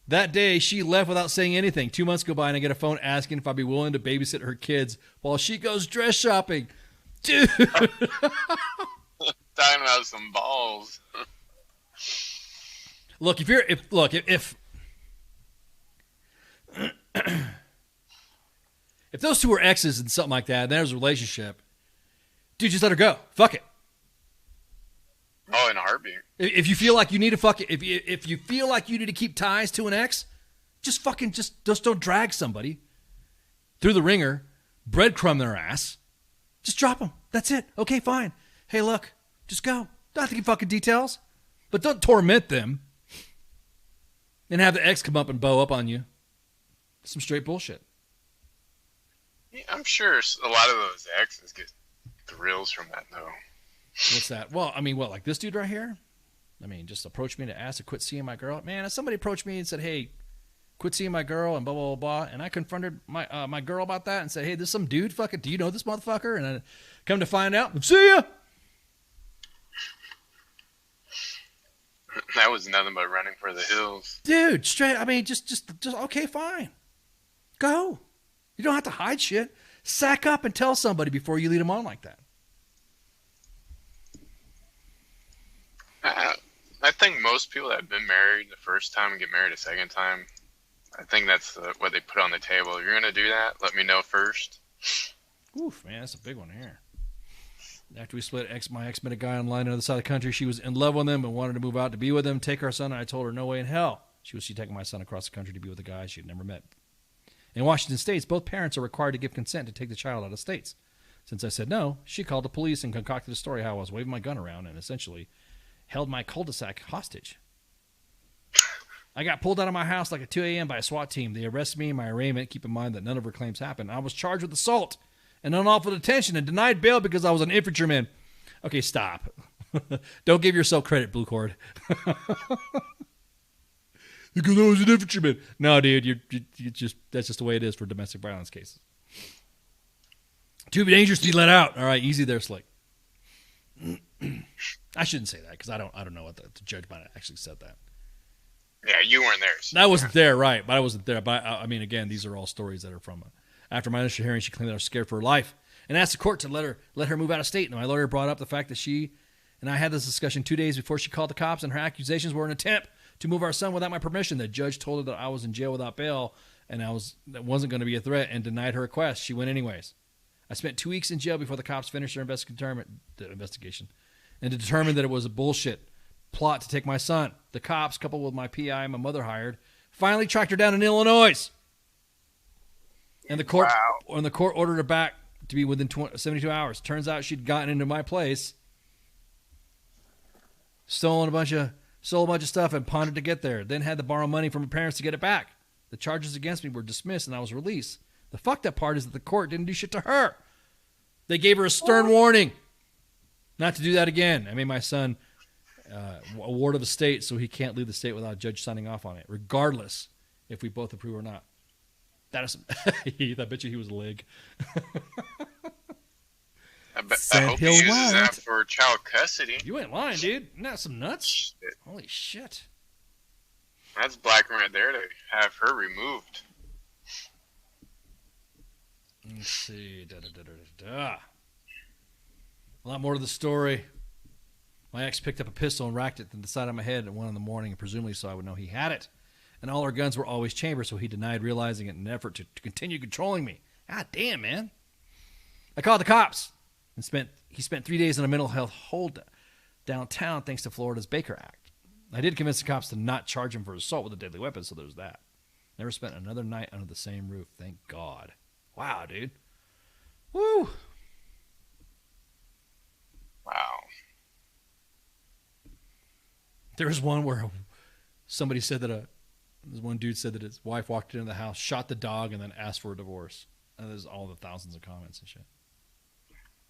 that day, she left without saying anything. 2 months go by and I get a phone asking if I'd be willing to babysit her kids while she goes dress shopping. Dude. Talking about some balls. Look, if those two were exes and something like that, and there's a relationship, dude, just let her go. Fuck it. Oh, in a heartbeat. If you feel like you need to if you feel like you need to keep ties to an ex, just don't drag somebody through the ringer, breadcrumb their ass. Just drop them. That's it. Okay, fine. Hey, look, just go. Don't have to give fucking details, but don't torment them and have the ex come up and bow up on you. Some straight bullshit. Yeah, I'm sure a lot of those exes get thrills from that, though. What's that? Well, I mean, what, like this dude right here? I mean, just approached me to ask to quit seeing my girl. Man, if somebody approached me and said, hey, quit seeing my girl and blah, blah, blah, blah, and I confronted my girl about that and said, hey, there's some dude fucking, do you know this motherfucker? And I come to find out, see ya! That was nothing but running for the hills. Dude, straight, I mean, just okay, fine. Go. You don't have to hide shit. Sack up and tell somebody before you lead them on like that. I think most people that have been married the first time and get married a second time, I think that's what they put on the table. If you're going to do that, let me know first. Oof, man, that's a big one here. After we split, my ex met a guy online on the other side of the country. She was in love with him and wanted to move out to be with him, take our son, and I told her no way in hell. She taking my son across the country to be with a guy she had never met. In Washington State, both parents are required to give consent to take the child out of states. Since I said no, she called the police and concocted a story how I was waving my gun around and essentially held my cul-de-sac hostage. I got pulled out of my house like at 2 a.m. by a SWAT team. They arrested me in my arraignment. Keep in mind that none of her claims happened. I was charged with assault and unlawful detention and denied bail because I was an infantryman. Okay, stop. Don't give yourself credit, Blue Cord. Because I was an infantryman. No, dude, you that's just the way it is for domestic violence cases. Too dangerous to be let out. All right, easy there, Slick. I shouldn't say that because I don't know what the judge might have actually said that. Yeah, you weren't there. So I wasn't there, right? But I wasn't there. But I mean, again, these are all stories that are from. After my initial hearing, she claimed that I was scared for her life and asked the court to let her move out of state. And my lawyer brought up the fact that she and I had this discussion 2 days before she called the cops, and her accusations were an attempt to move our son without my permission. The judge told her that I was in jail without bail and that wasn't going to be a threat, and denied her request. She went anyways. I spent 2 weeks in jail before the cops finished their investigation. and determined that it was a bullshit plot to take my son. The cops, coupled with my PI my mother hired, finally tracked her down in Illinois. And the court ordered her back to be within 72 hours. Turns out she'd gotten into my place, stole a bunch of stuff, and pawned it to get there. Then had to borrow money from her parents to get it back. The charges against me were dismissed, and I was released. The fucked up part is that the court didn't do shit to her. They gave her a stern warning not to do that again. I made my son a ward of the state, so he can't leave the state without a judge signing off on it, regardless if we both approve or not. That is, I bet you he was a lig. I hope he uses that for child custody. You ain't lying, dude. Isn't that some nuts? Shit. Holy shit. That's black right there to have her removed. Let's see. A lot more to the story. My ex picked up a pistol and racked it in the side of my head at 1 in the morning, presumably so I would know he had it. And all our guns were always chambered, so he denied realizing it in an effort to continue controlling me. God damn, man. I called the cops and he spent 3 days in a mental health hold downtown thanks to Florida's Baker Act. I did convince the cops to not charge him for assault with a deadly weapon, so there's that. Never spent another night under the same roof, thank God. Wow, dude. Woo! Wow. There was one where somebody said that this one dude said that his wife walked into the house, shot the dog, and then asked for a divorce. And there's all the thousands of comments and shit.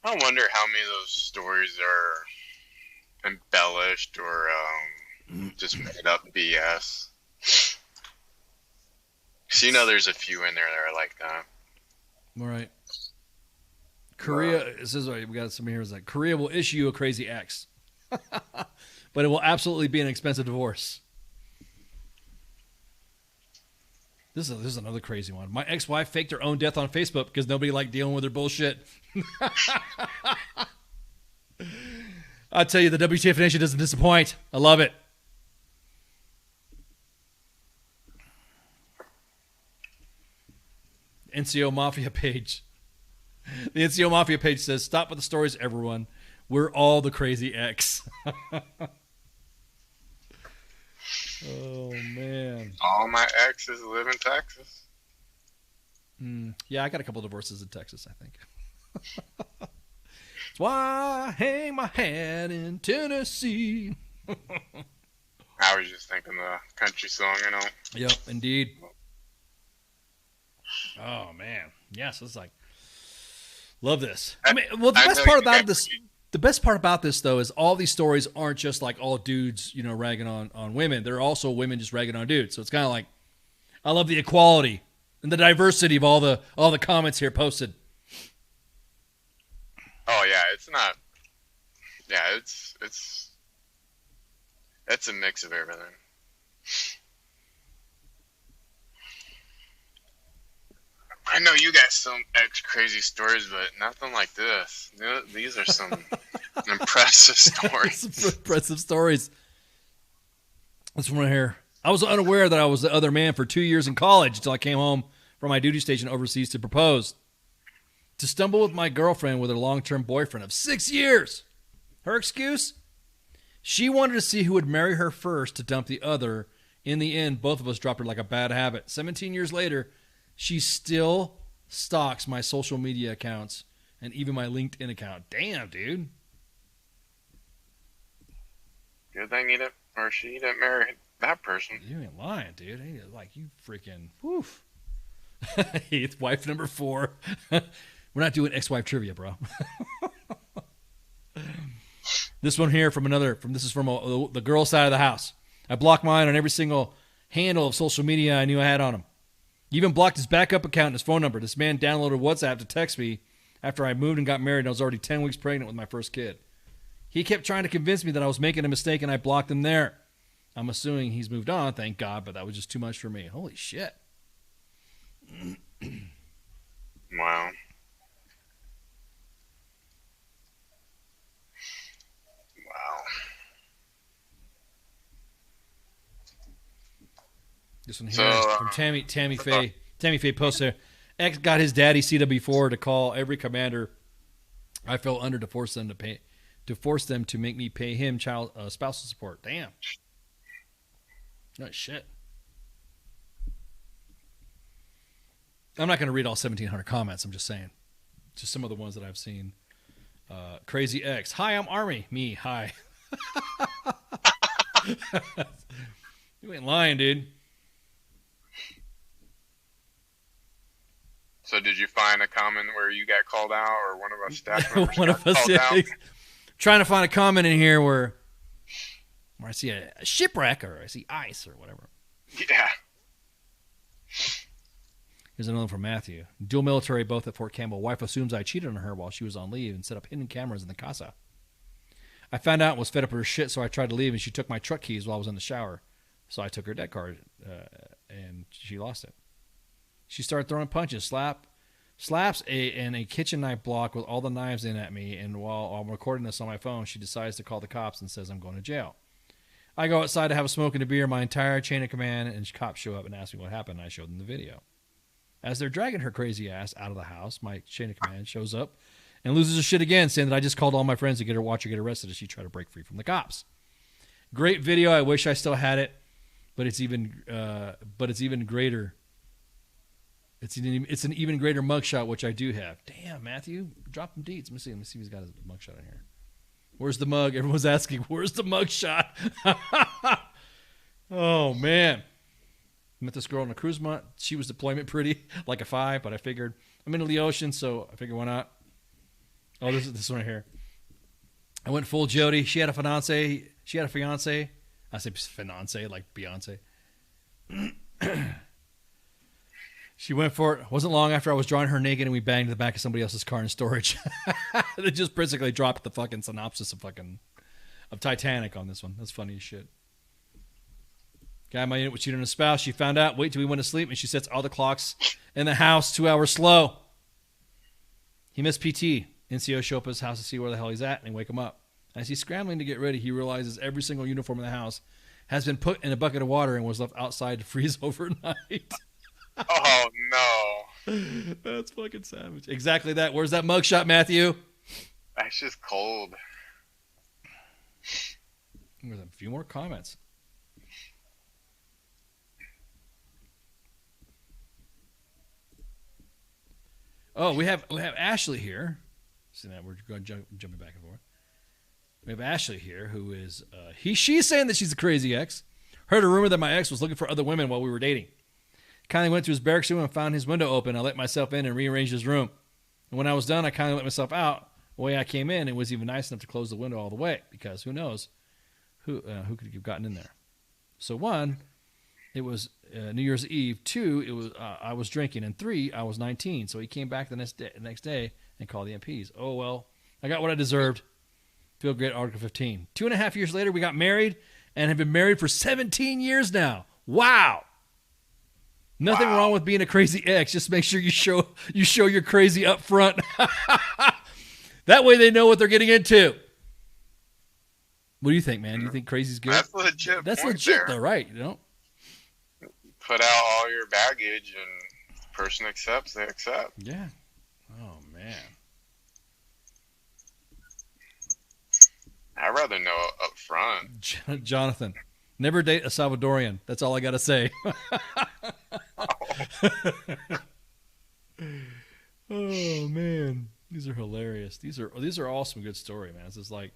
I wonder how many of those stories are embellished or just made up BS. Because you know there's a few in there that are like that. All right. Korea, this is right. We got somebody here who's like, Korea will issue you a crazy ex. But it will absolutely be an expensive divorce. This is another crazy one. My ex-wife faked her own death on Facebook because nobody liked dealing with her bullshit. I tell you, the WTF Nation doesn't disappoint. I love it. NCO Mafia page. The NCO Mafia page says, "Stop with the stories, everyone. We're all the crazy ex." Oh, man. All my exes live in Texas. Yeah, I got a couple divorces in Texas, I think. That's why I hang my hat in Tennessee. I was just thinking the country song, you know. Yep, indeed. Oh, man. Yes, it's like, love this. I mean, well, the best part about this... The best part about this, though, is all these stories aren't just like all dudes, you know, ragging on women. They're also women just ragging on dudes. So it's kind of like, I love the equality and the diversity of all the comments here posted. Oh yeah, it's not. Yeah, it's a mix of everything. I know you got some crazy stories, but nothing like this. These are some impressive stories. Impressive stories. This one right here. I was unaware that I was the other man for 2 years in college until I came home from my duty station overseas to propose. To stumble with my girlfriend with her long-term boyfriend of 6 years. Her excuse? She wanted to see who would marry her first to dump the other. In the end, both of us dropped her like a bad habit. 17 years later, she still stalks my social media accounts and even my LinkedIn account. Damn, dude. Good thing she didn't marry that person. You ain't lying, dude. Ain't like you freaking woof. It's wife number 4. We're not doing ex-wife trivia, bro. This one here this is from the girl side of the house. I blocked mine on every single handle of social media I knew I had on him. Even blocked his backup account and his phone number. This man downloaded WhatsApp to text me after I moved and got married and I was already 10 weeks pregnant with my first kid. He kept trying to convince me that I was making a mistake and I blocked him there. I'm assuming he's moved on, thank God, but that was just too much for me. Holy shit. Wow. This one here from Tammy Faye. Tammy Faye posts there. Ex got his daddy CW4 to call every commander I fell under to force them to to force them to make me pay him child spousal support. Damn. Oh, shit. I'm not going to read all 1,700 comments. I'm just saying. Just some of the ones that I've seen. Crazy X. Hi, I'm Army. Me. Hi. You ain't lying, dude. So did you find a comment where you got called out, or one of us staff members One got of us, called yeah. out? Trying to find a comment in here where I see a shipwreck or I see ice or whatever. Yeah. Here's another one from Matthew. Dual military, both at Fort Campbell. Wife assumes I cheated on her while she was on leave and set up hidden cameras in the casa. I found out and was fed up with her shit, so I tried to leave, and she took my truck keys while I was in the shower. So I took her debt card, and she lost it. She started throwing punches, slaps a kitchen knife block with all the knives in at me, and while I'm recording this on my phone, she decides to call the cops and says I'm going to jail. I go outside to have a smoke and a beer, my entire chain of command, and cops show up and ask me what happened, and I showed them the video. As they're dragging her crazy ass out of the house, my chain of command shows up and loses her shit again, saying that I just called all my friends to watch her get arrested as she tried to break free from the cops. Great video. I wish I still had it, but it's even greater. It's an even greater mugshot, which I do have. Damn, Matthew, drop him deets. Let me see if he's got his mugshot in here. Where's the mug? Everyone's asking, where's the mugshot? Oh man. Met this girl on a cruise month. She was deployment pretty, like a 5, but I figured I'm in the ocean, so I figured why not. Oh, this one right here. I went full Jody. She had a fiance. I say fiance like Beyonce. She went for it. It wasn't long after I was drawing her naked and we banged in the back of somebody else's car in storage. They just basically dropped the fucking synopsis of Titanic on this one. That's funny as shit. Guy in my unit was cheating on his spouse. She found out. Wait till we went to sleep, and she sets all the clocks in the house 2 hours slow. He missed PT. NCO show up at his house to see where the hell he's at, and they wake him up. As he's scrambling to get ready, he realizes every single uniform in the house has been put in a bucket of water and was left outside to freeze overnight. Oh, no. That's fucking savage. Exactly that. Where's that mugshot, Matthew? That's just cold. There's a few more comments. Oh, we have Ashley here. See that we're going jumping back and forth. We have Ashley here, who is she's saying that she's a crazy ex. Heard a rumor that my ex was looking for other women while we were dating. Kindly went to his barracks room and found his window open. I let myself in and rearranged his room. And when I was done, I kindly let myself out. The way I came in, it was even nice enough to close the window all the way, because who knows who could have gotten in there. So 1, it was New Year's Eve. 2, it was I was drinking, and 3, I was 19. So he came back the next day and called the MPs. Oh well, I got what I deserved. Feel great. Article 15. 2.5 years later, we got married and have been married for 17 years now. Wow. Nothing wrong with being a crazy ex. Just make sure you show you're crazy up front. That way they know what they're getting into. What do you think, man? Do you think crazy's good? That's legit. That's point legit, there. though, right? You know. Put out all your baggage, and the person accepts, they accept. Yeah. Oh man. I'd rather know up front. Jonathan, never date a Salvadorian. That's all I got to say. Oh man, these are hilarious. These are all some good story, man. This is like,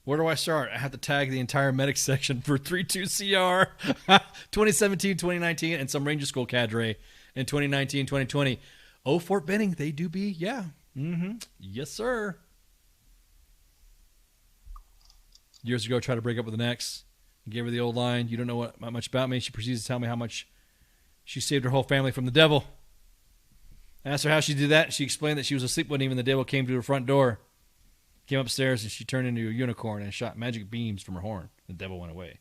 where do I start? I have to tag the entire medic section for 32CR 2017, 2019, and some Ranger School cadre in 2019, 2020. Oh, Fort Benning, they do be, yeah. Mm-hmm. Yes, sir. Years ago, I tried to break up with an ex. I gave her the old line, "You don't know what much about me." She proceeds to tell me how much she saved her whole family from the devil. I asked her how she did that. She explained that she was asleep one evening. The devil came to her front door, came upstairs, and she turned into a unicorn and shot magic beams from her horn. The devil went away.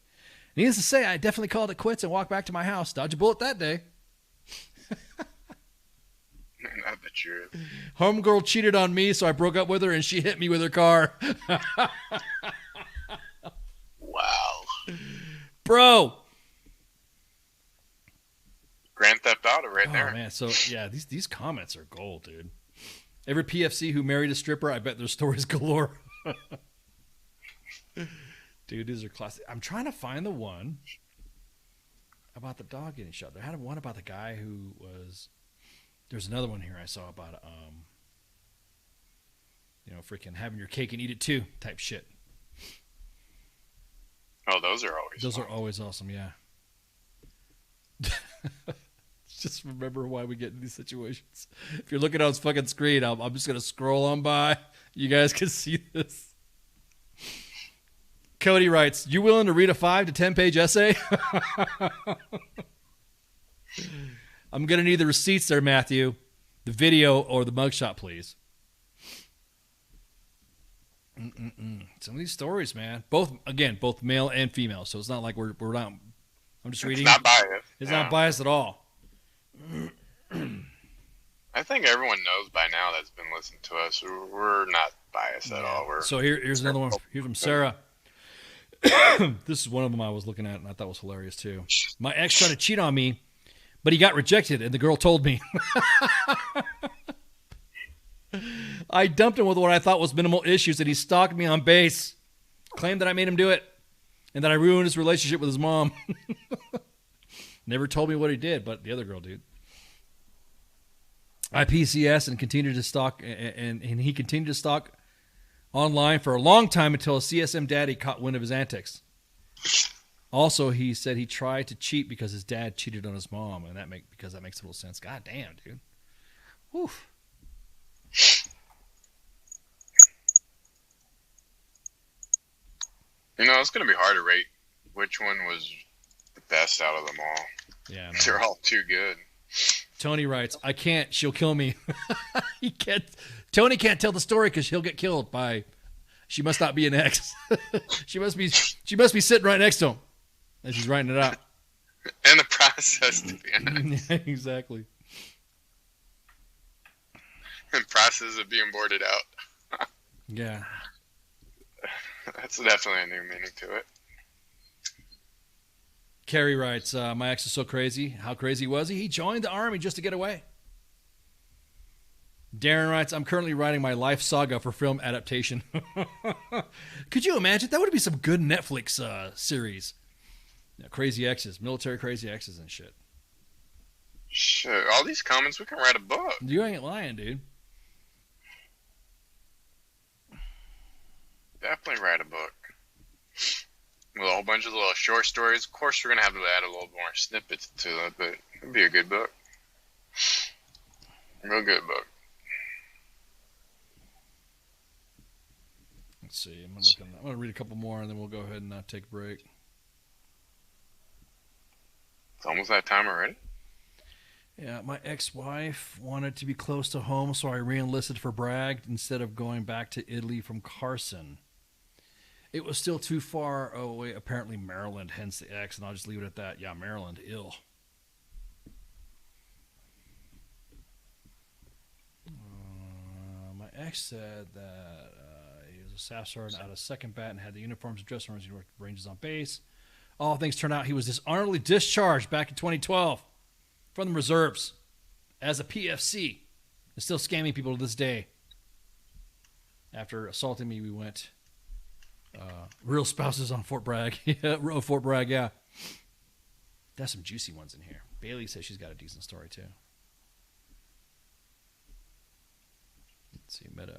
Needless to say, I definitely called it quits and walked back to my house. Dodged a bullet that day. Not the truth. Homegirl cheated on me, so I broke up with her, and she hit me with her car. Wow. Bro. Grand Theft Auto right there. Oh, man. So, yeah, these comments are gold, dude. Every PFC who married a stripper, I bet their stories galore. Dude, these are classic. I'm trying to find the one about the dog getting shot. There had one about the guy who was. There's another one here I saw about, freaking having your cake and eat it too type shit. Oh, those are always. Those are always awesome. Yeah. Just remember why we get in these situations. If you're looking on his fucking screen, I'm just gonna scroll on by. You guys can see this. Cody writes, "You willing to read a 5 to 10 page essay?" I'm gonna need the receipts there, Matthew. The video or the mugshot, please. Some of these stories, man. Both male and female. So it's not like we're not. I'm just reading. It's not biased. It's not biased at all. I think everyone knows by now that's been listening to us. We're not biased at all. So here's another one. Here's from Sarah. This is one of them I was looking at and I thought was hilarious too. My ex tried to cheat on me, but he got rejected and the girl told me. I dumped him with what I thought was minimal issues and he stalked me on base. Claimed that I made him do it and that I ruined his relationship with his mom. Never told me what he did, but the other girl did. I PCS and continued to stalk, and he continued to stalk online for a long time until a CSM daddy caught wind of his antics. Also, he said he tried to cheat because his dad cheated on his mom, and that makes a little sense. God damn, dude. Woof. It's going to be hard to rate which one was the best out of them all. Yeah, they're all too good. Tony writes, "I can't. She'll kill me." He can't. Tony can't tell the story because he'll get killed by. She must not be an ex. She must be sitting right next to him as he's writing it out. In the process, to be honest. Yeah, exactly. In process of being boarded out. Yeah. That's definitely a new meaning to it. Carrie writes, "My ex is so crazy. How crazy was he? He joined the Army just to get away." Darren writes, "I'm currently writing my life saga for film adaptation." Could you imagine? That would be some good Netflix series. Crazy exes, military crazy exes and shit. Shit, all these comments, we can write a book. You ain't lying, dude. Definitely write a book. With a whole bunch of little short stories. Of course, we're going to have to add a little more snippets to it, but it'd be a good book. Real good book. Let's see. I'm going to read a couple more, and then we'll go ahead and take a break. It's almost that time already. Yeah, my ex-wife wanted to be close to home, so I re-enlisted for Bragg instead of going back to Italy from Carson. It was still too far away, apparently Maryland, hence the X, and I'll just leave it at that. Yeah, Maryland, ill. My ex said that he was a staff sergeant out of 2nd Bat and had the uniforms and dress rooms. He worked ranges on base. All things turned out he was dishonorably discharged back in 2012 from the reserves as a PFC and still scamming people to this day. After assaulting me, we went... real spouses on Fort Bragg. Yeah, Fort Bragg, yeah. There's some juicy ones in here. Bailey says she's got a decent story, too. Let's see, met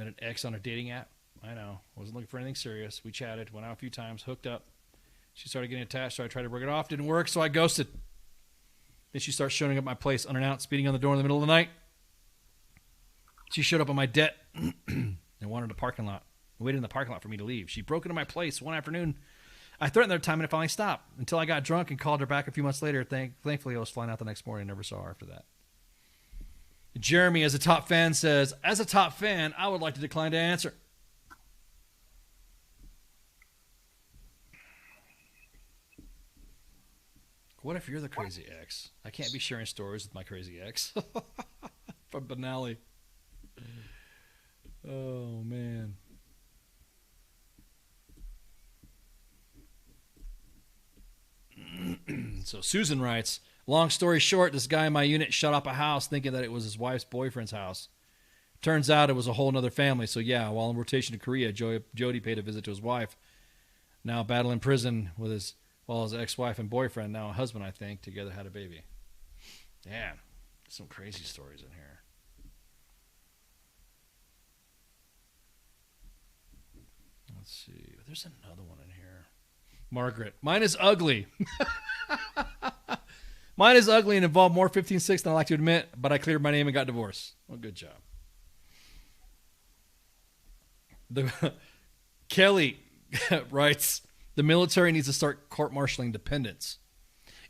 an ex on a dating app. I know. Wasn't looking for anything serious. We chatted, went out a few times, hooked up. She started getting attached, so I tried to break it off. Didn't work, so I ghosted. Then she starts showing up at my place unannounced, beating on the door in the middle of the night. She showed up on my deck and wanted a parking lot. Waited in the parking lot for me to leave. She broke into my place one afternoon. I threatened her time and it finally stopped until I got drunk and called her back a few months later. Thankfully, I was flying out the next morning and never saw her after that. Jeremy, as a top fan, says, "As a top fan, I would like to decline to answer." What if you're the crazy ex? I can't be sharing stories with my crazy ex. From Benally. Oh, man. So Susan writes, "Long story short, this guy in my unit shut up a house thinking that it was his wife's boyfriend's house. Turns out it was a whole nother family. So yeah, while on rotation to Korea, Jody paid a visit to his wife. Now battling prison with his ex-wife and boyfriend, now a husband, I think, together had a baby. Damn, some crazy stories in here. Let's see. There's another one in here. Margaret. Mine is ugly. Mine is ugly and involved more 15-6 than I like to admit, but I cleared my name and got divorced. Well, good job. Kelly writes, the military needs to start court-martialing dependents.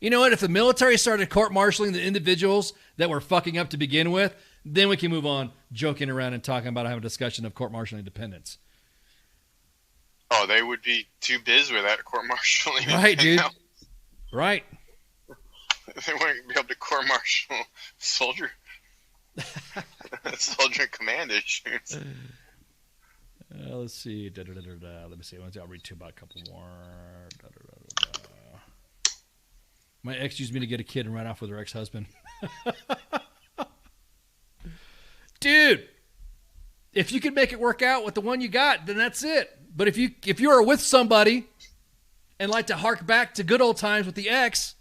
You know what? If the military started court-martialing the individuals that were fucking up to begin with, then we can move on joking around and talking about having a discussion of court-martialing dependents. Oh, they would be too busy with that court-martialing. Right, dude. Right. They wouldn't be able to court-martial soldier in command issues. Let's see. Let me see. I'll read about a couple more. My ex used me to get a kid and run off with her ex-husband. Dude, if you could make it work out with the one you got, then that's it. But if you are with somebody and like to hark back to good old times with the ex,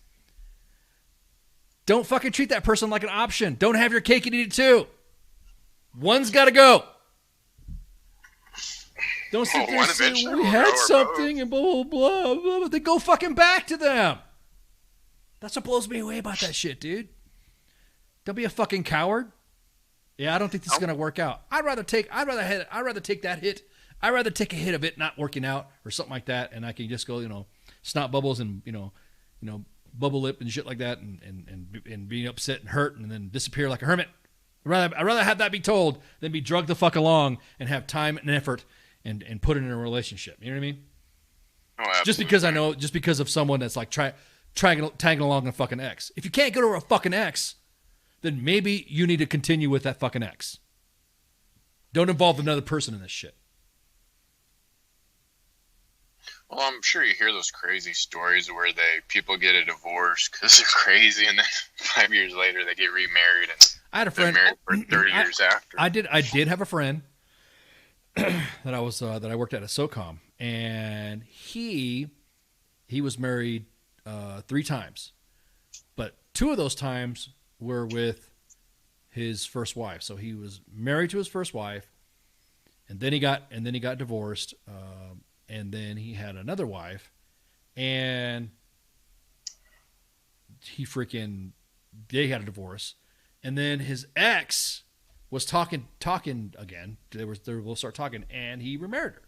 don't fucking treat that person like an option. Don't have your cake and eat it too. One's got to go. Don't sit there and say, we had something and blah, blah, blah, blah. Then go fucking back to them. That's what blows me away about that shit, dude. Don't be a fucking coward. Yeah, I don't think this is going to work out. I'd rather take that hit. I'd rather take a hit of it not working out or something like that, and I can just go, snot bubbles and, bubble lip and shit like that and being upset and hurt and then disappear like a hermit. I'd rather have that be told than be drugged the fuck along and have time and effort and put it in a relationship. You know what I mean? Oh, just because of someone that's like tagging along a fucking ex. If you can't go to a fucking ex, then maybe you need to continue with that fucking ex. Don't involve another person in this shit. Well, I'm sure you hear those crazy stories where people get a divorce because they're crazy, and then 5 years later they get remarried, and I had a friend married for 30 years after. I did have a friend that I worked at SOCOM, and he was married 3 times, but 2 of those times were with his first wife. So he was married to his first wife, and then he got divorced. And then he had another wife, and they had a divorce. And then his ex was talking again. They will start talking, and he remarried her.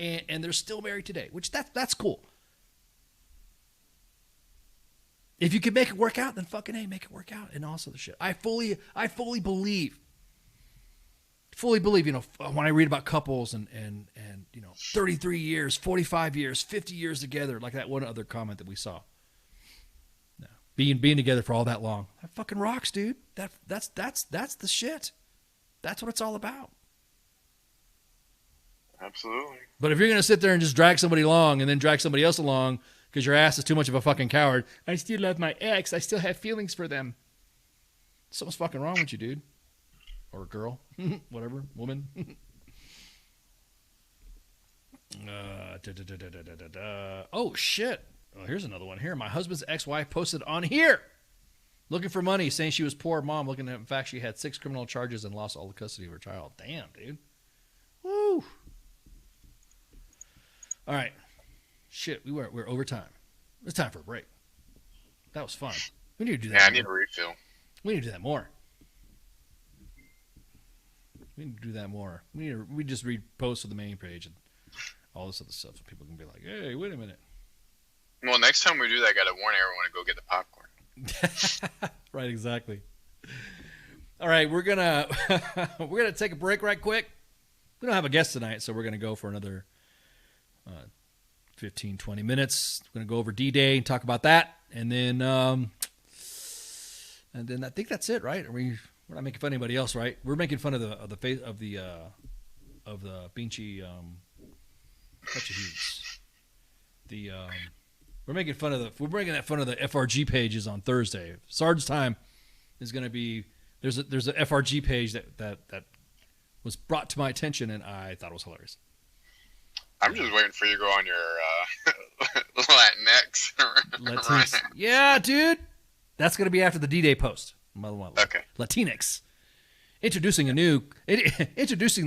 And they're still married today, which that's cool. If you can make it work out, then fucking A, make it work out. And also the shit. I fully believe, when I read about couples and 33 years, 45 years, 50 years together, like that one other comment that we saw. No, being together for all that long, that fucking rocks, dude. That's the shit. That's what it's all about. Absolutely. But if you're gonna sit there and just drag somebody along and then drag somebody else along because your ass is too much of a fucking coward, I still love my ex. I still have feelings for them. Something's fucking wrong with you, dude. Or girl, whatever, woman. Oh, shit. Oh, here's another one here. My husband's ex-wife posted on here, looking for money, saying she was poor mom. In fact, she had 6 criminal charges and lost all the custody of her child. Damn, dude. Woo. All right. Shit, we're over time. It's time for a break. That was fun. We need to do that. Yeah, I need a refill. We need to do that more. We need to do that more. We just repost to the main page and all this other stuff so people can be like, hey, wait a minute. Well, next time we do that, I got to warn everyone to go get the popcorn. Right, exactly. All right, we're gonna take a break right quick. We don't have a guest tonight, so we're gonna go for another 15, 20 minutes. We're gonna go over D-Day and talk about that, and then I think that's it, right? We're not making fun of anybody else, right? We're making fun of the face of the Beanchy we're making fun of the FRG pages on Thursday. Sarge's time is going to be there's a FRG page that was brought to my attention, and I thought it was hilarious. I'm just waiting for you to go on your Latinx. Latinx. Yeah, dude. That's going to be after the D-Day post. Okay. Latinx. Introducing the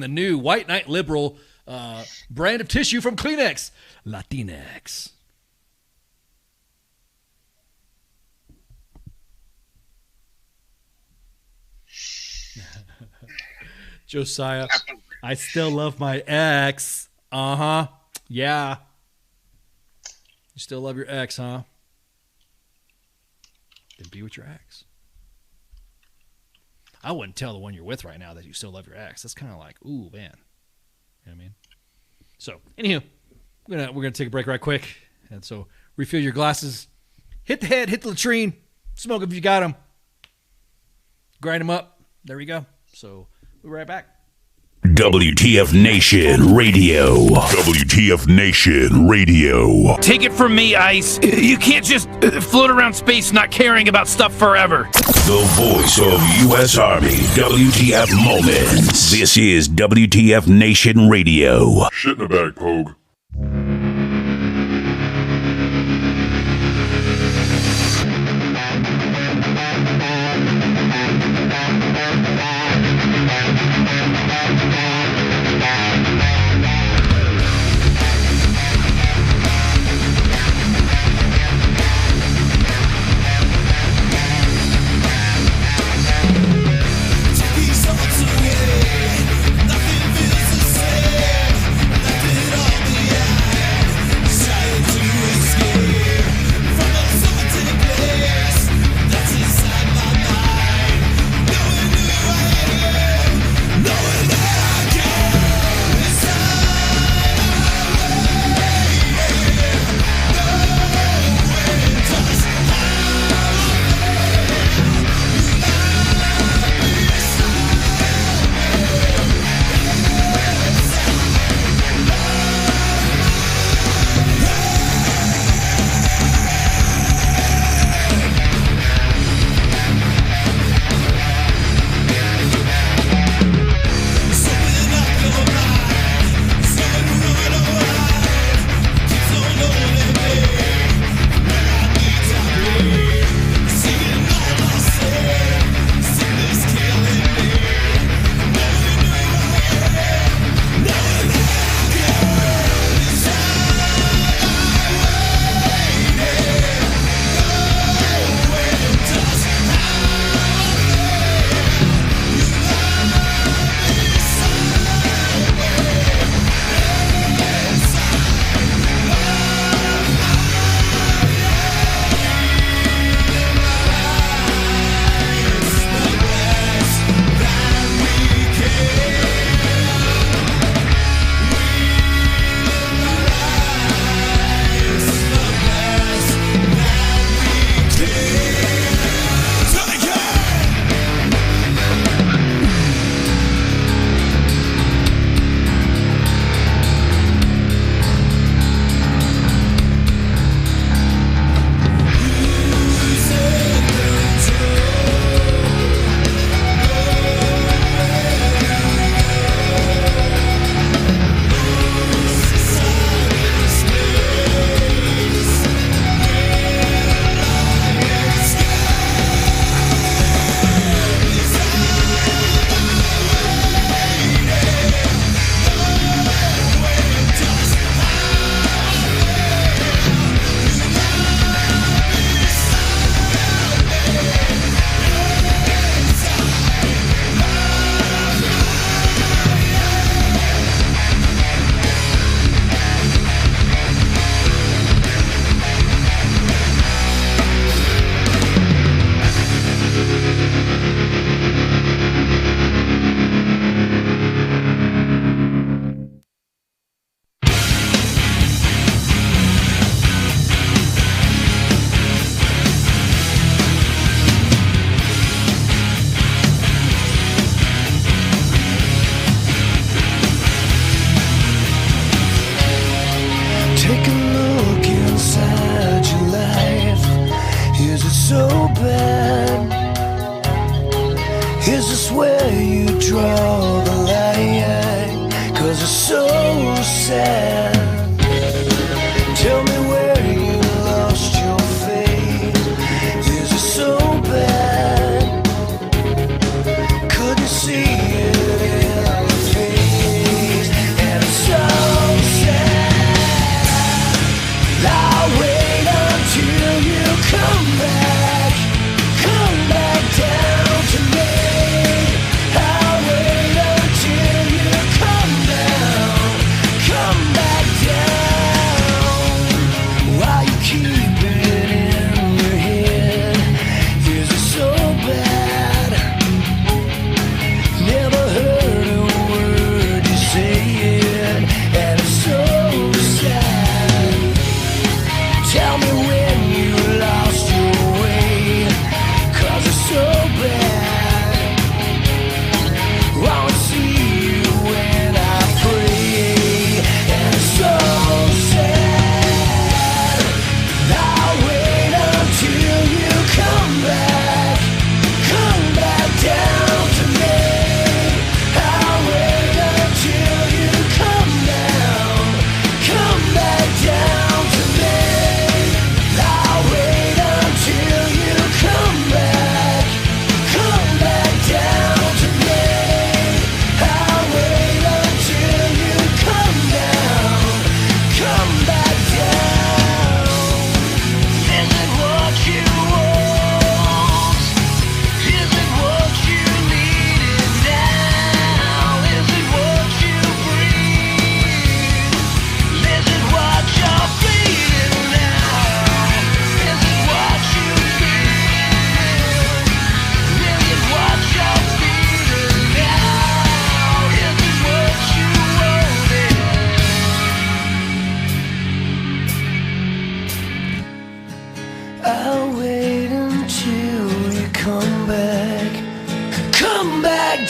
new white knight liberal brand of tissue from Kleenex. Latinx. Josiah, I still love my ex. Uh-huh. Yeah. You still love your ex, huh? Then be with your ex. I wouldn't tell the one you're with right now that you still love your ex. That's kind of like, ooh, man. You know what I mean? So, anywho, we're gonna take a break right quick. And so, refill your glasses. Hit the head, hit the latrine. Smoke them if you got them. Grind them up. There we go. So, we'll be right back. WTF Nation Radio. WTF Nation Radio. Take it from me, Ice. You can't just float around space not caring about stuff forever. The voice of U.S. Army WTF Moments. This is WTF Nation Radio. Shit in the bag, Pogue.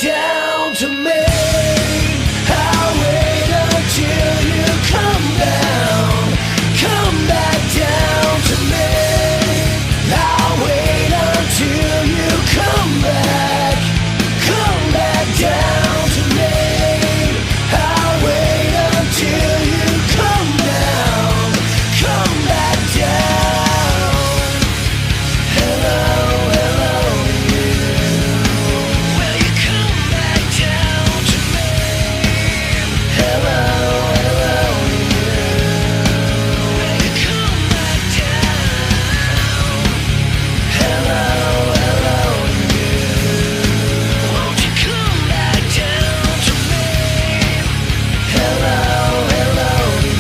down to me. I'll wait until you come down. Come back down to me. I'll wait until you come back. Come back down to me. I'll wait until you come down. Come back down. Hello, hello to you. Will you come back down to me? Hello, hello to you. Will you come back down? Hello, hello to you. Won't you come back down to me? Hello, hello to you.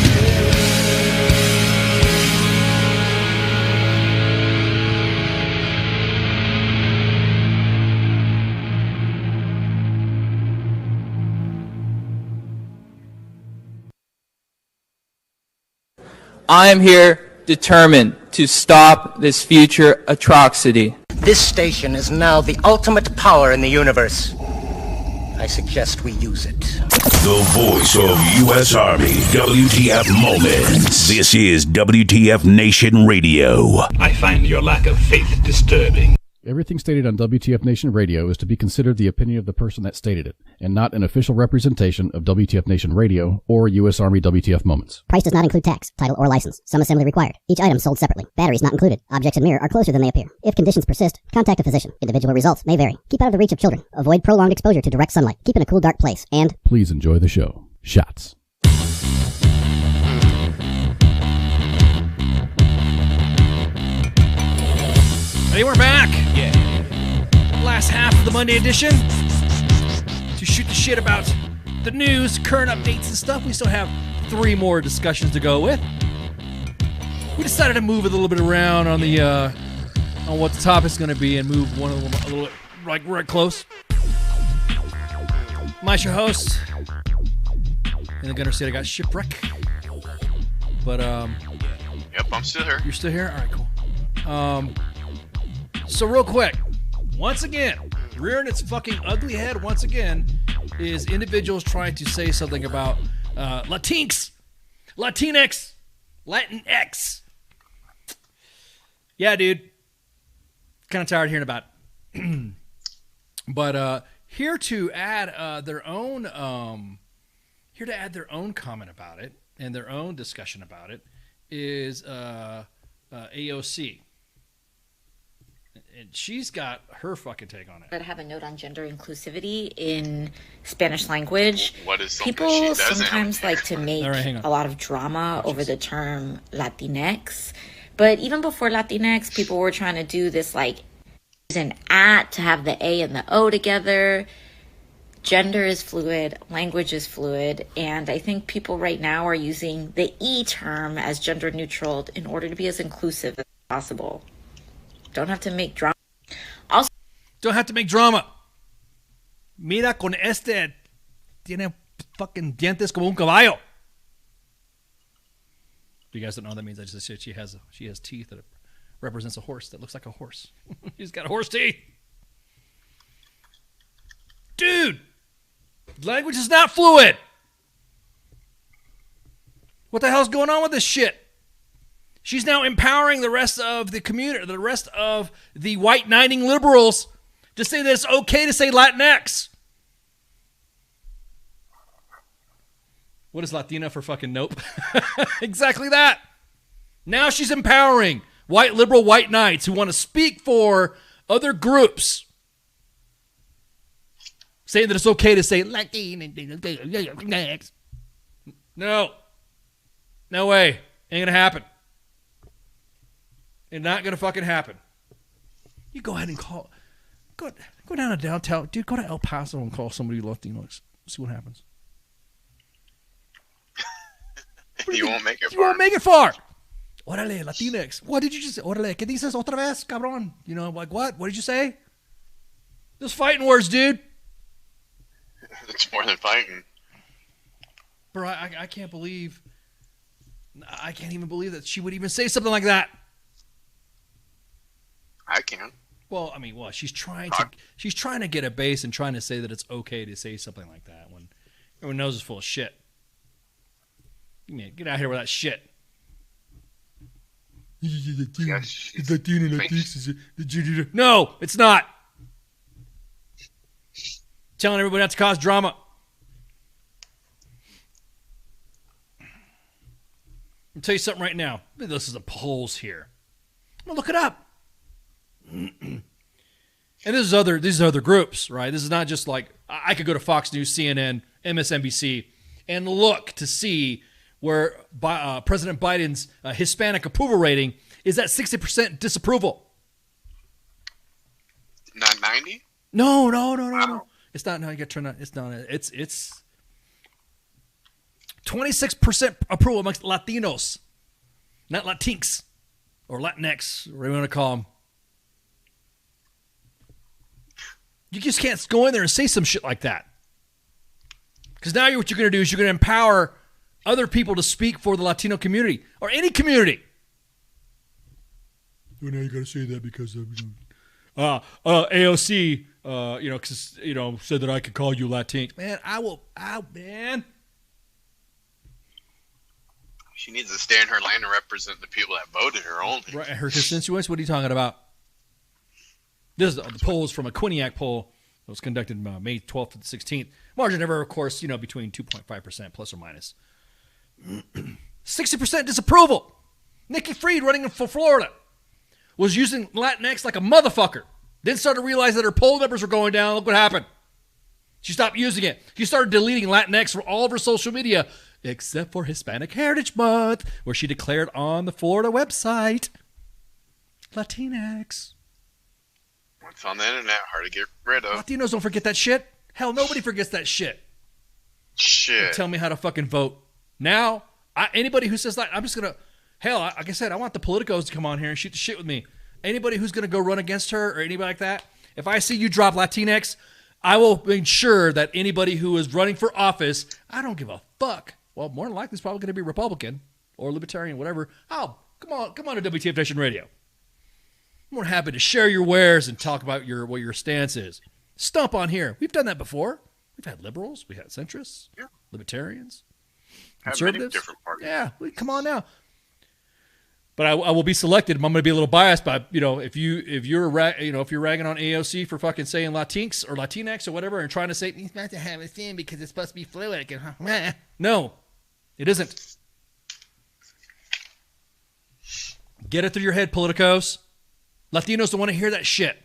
I am here determined to stop this future atrocity. This station is now the ultimate power in the universe. I suggest we use it. The voice of U.S. Army W.T.F. moments. This is WTF Nation Radio. I find your lack of faith disturbing. Everything stated on WTF Nation Radio is to be considered the opinion of the person that stated it, and not an official representation of WTF Nation Radio or U.S. Army WTF moments. Price does not include tax, title, or license. Some assembly required. Each item sold separately. Batteries not included. Objects in mirror are closer than they appear. If conditions persist, contact a physician. Individual results may vary. Keep out of the reach of children. Avoid prolonged exposure to direct sunlight. Keep in a cool, dark place. And please enjoy the show. Shots. Hey, we're back. Yeah. Last half of the Monday edition to shoot the shit about the news, current updates and stuff. We still have 3 more discussions to go with. We decided to move a little bit around on the on what the topic's going to be and move one of them a little bit right close. Mike's your host. And the Gunner said I got shipwreck. But Yep, I'm still here. You're still here? All right, cool. So real quick, once again, rearing its fucking ugly head once again is individuals trying to say something about Latinx, Latinx. Yeah, dude. Kind of tired of hearing about it. But here to add their own comment about it and their own discussion about it is AOC. And she's got her fucking take on it. But have a note on gender inclusivity in Spanish language. What is something People she doesn't? sometimes like to make All right, hang on. a lot of drama over the term Latinx. But even before Latinx, people were trying to do this like an at to have the A and the O together. Gender is fluid, language is fluid, and I think people right now are using the E term as gender neutral in order to be as inclusive as possible. Don't have to make drama. Also, don't have to make drama. Mira con este tiene fucking dientes como un caballo. If you guys don't know what that means, I just said she has teeth that represents a horse that looks like a horse. She's got horse teeth. Dude, language is not fluid. What the hell's going on with this shit? She's now empowering the rest of the community, the rest of the white knighting liberals to say that it's okay to say Latinx. What is Latina for fucking nope? Exactly that. Now she's empowering white liberal white knights who want to speak for other groups, saying that it's okay to say Latinx. No. No way. Ain't gonna happen. It's not gonna fucking happen. You go ahead and call. Go down to downtown, dude. Go to El Paso and call somebody Latinx. See what happens. You won't make it You far. won't make it far. Órale, Latinx. What did you just say? Órale, ¿qué dices otra vez, cabrón? You know, like what? What did you say? Those fighting words, dude. It's more than fighting. Bro, I can't believe. I can't even believe that she would even say something like that. I can. Well, I mean, she's trying to get a base and trying to say that it's okay to say something like that when everyone knows it's full of shit. Get out of here with that shit. No, it's not. Telling everybody not to cause drama. I'll tell you something right now. This is the polls here. I'm gonna look it up. And these are other groups, right? This is not just like I could go to Fox News, CNN, MSNBC, and look to see where President Biden's Hispanic approval rating is at 60% disapproval. Not 90? No. It's not. No, you got to turn on. It's not. It's 26% approval amongst Latinos, not Latinx or Latinx, whatever you want to call them. You just can't go in there and say some shit like that. Because now what you're going to do is you're going to empower other people to speak for the Latino community or any community. Well, now you got to say that because of AOC, said that I could call you Latinx. Man, man. She needs to stay in her lane and represent the people that voted her only. Right, her constituents. What are you talking about? This is the polls from a Quinnipiac poll that was conducted May 12th to the 16th. Margin of error, of course, between 2.5% plus or minus. 60% disapproval. Nikki Fried, running for Florida, was using Latinx like a motherfucker. Then started to realize that her poll numbers were going down. Look what happened. She stopped using it. She started deleting Latinx from all of her social media, except for Hispanic Heritage Month, where she declared on the Florida website, Latinx. It's on the internet, hard to get rid of. Latinos don't forget that shit. Hell, nobody forgets that shit. Shit. Tell me how to fucking vote. Now, anybody who says that, I'm just going to, hell, like I said, I want the politicos to come on here and shoot the shit with me. Anybody who's going to go run against her or anybody like that, if I see you drop Latinx, I will ensure that anybody who is running for office, I don't give a fuck. Well, more than likely, it's probably going to be Republican or Libertarian, whatever. Oh, come on to WTF Nation Radio. I'm more happy to share your wares and talk about what your stance is. Stump on here. We've done that before. We've had liberals. We had centrists, libertarians, conservatives. Different parties. Yeah, come on now. But I will be selected. I'm going to be a little biased, but if you're ragging on AOC for fucking saying Latinx or Latinx or whatever, and trying to say it's not to have a thing because it's supposed to be fluid. No, it isn't. Get it through your head, politicos. Latinos don't want to hear that shit.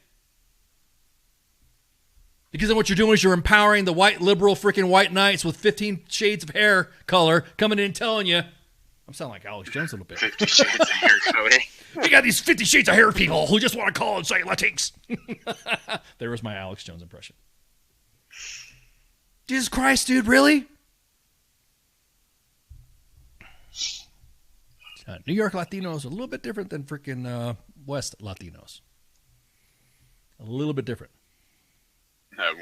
Because then what you're doing is you're empowering the white liberal freaking white knights with 15 shades of hair color coming in and telling you. I'm sounding like Alex Jones a little bit. 50 shades of hair, Cody. We got these 50 shades of hair people who just want to call and say Latinx. There was my Alex Jones impression. Jesus Christ, dude, really? New York Latinos are a little bit different than freaking West Latinos. A little bit different.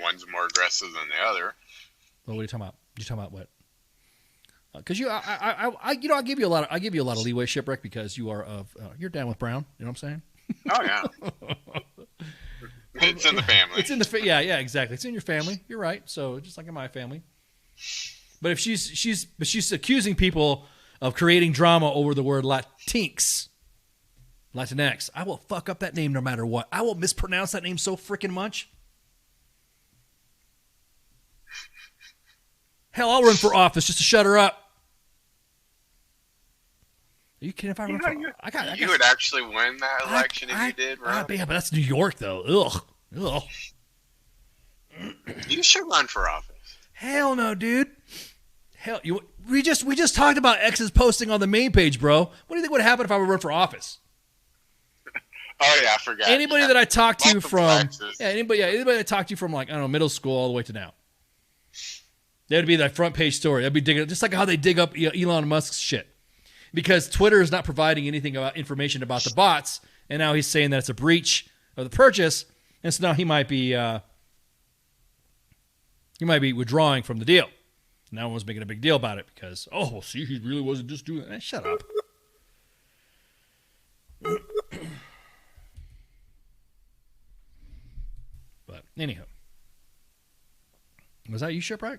One's more aggressive than the other. Well, what are you talking about? You talking about what? Because I give you a lot of leeway, Shipwreck, because you are you're down with Brown. You know what I'm saying? Oh yeah. It's in the family. It's in the yeah, exactly. It's in your family. You're right. So just like in my family. But if she's accusing people of creating drama over the word Latinx, I will fuck up that name no matter what. I will mispronounce that name so freaking much. Hell, I'll run for office just to shut her up. Are you kidding? If I run for you would actually win that election if you did, right? Yeah, but that's New York, though. Ugh. You should run for office. Hell no, dude. Hell, we just talked about exes posting on the main page, bro. What do you think would happen if I would run for office? Oh yeah, I forgot. Anybody that I talked to from anybody that I talked to from like I don't know middle school all the way to now. That would be the front page story. That'd be digging just like how they dig up Elon Musk's shit. Because Twitter is not providing anything about information about the bots, and now he's saying that it's a breach of the purchase, and so now he might be withdrawing from the deal. Now everyone's making a big deal about it because see, he really wasn't just doing that. Shut up. Anyhow. Was that you, Shipwreck?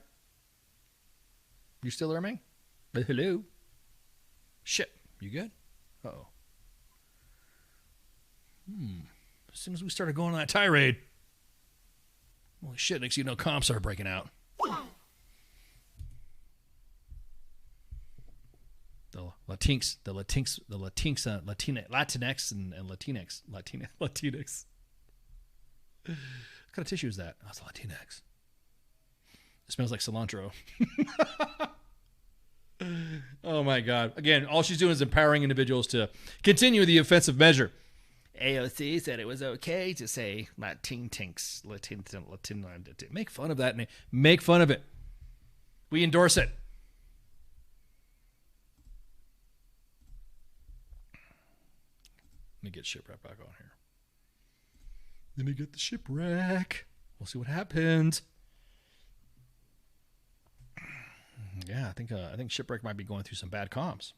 You still there, man? Hello? Shit. You good? Uh-oh. As soon as we started going on that tirade, holy shit, next thing you know, comps are breaking out. The Latinx, Latinx, and Latinx. What kind of tissue is that? Oh, it's Latinx. It smells like cilantro. Oh my God. Again, all she's doing is empowering individuals to continue the offensive measure. AOC said it was okay to say Latinx. Make fun of that name. Make fun of it. We endorse it. Let me get Shipwreck back on here. Let me get the Shipwreck. We'll see what happens. Yeah, I think Shipwreck might be going through some bad comms.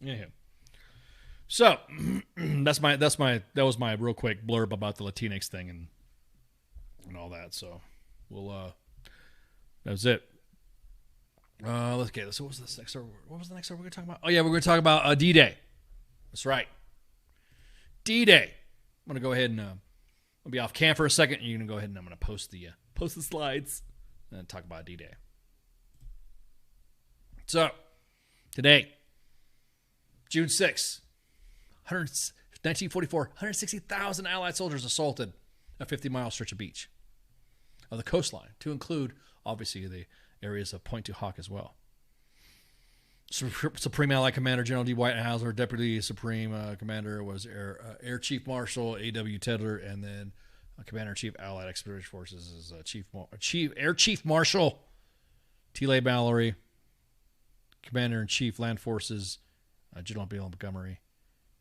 Yeah. So that was my real quick blurb about the Latinx thing and all that. So we'll that was it. Let's get this. What was the next? What was the next one we're going to talk about? Oh yeah, we're going to talk about D-Day. That's right. D-Day. I'm going to go ahead and I'll be off cam for a second. You're going to go ahead and I'm going to post the slides and talk about D-Day. So today, June 6th, 1944, 160,000 Allied soldiers assaulted a 50-mile stretch of beach of the coastline, to include, obviously, the areas of Point du Hoc as well. Supreme Allied Commander General D. Whitehauser, Deputy Supreme Commander was Air Chief Marshal A.W. Tedler, and then Commander-in-Chief Allied Expeditionary Forces is Air Chief Marshal T.L.A. Mallory, Commander-in-Chief Land Forces General Bill Montgomery,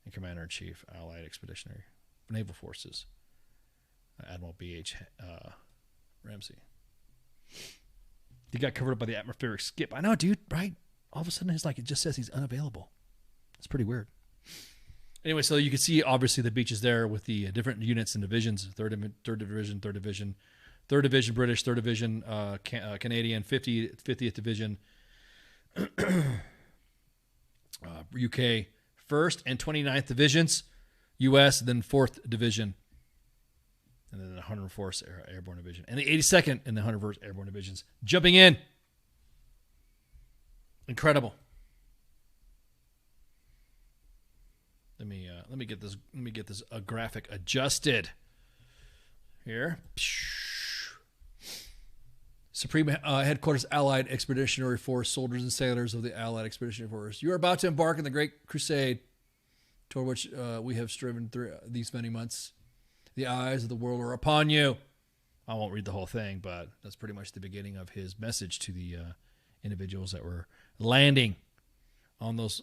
and Commander-in-Chief Allied Expeditionary Naval Forces Admiral B.H. Ramsey. He got covered up by the atmospheric skip. I know, dude, right? All of a sudden, it just says he's unavailable. It's pretty weird. Anyway, so you can see, obviously, the beaches there with the different units and divisions. 3rd Division, 3rd Division, 3rd Division British, 3rd Division Canadian, 50th Division UK, 1st and 29th Divisions, U.S., then 4th Division, and then the 104th Airborne Division, and the 82nd and the 101st Airborne Divisions jumping in. Incredible. Let me get this graphic adjusted here. Supreme Headquarters Allied Expeditionary Force, soldiers and sailors of the Allied Expeditionary Force. You are about to embark on the Great Crusade, toward which we have striven through these many months. The eyes of the world are upon you. I won't read the whole thing, but that's pretty much the beginning of his message to the individuals that were landing on those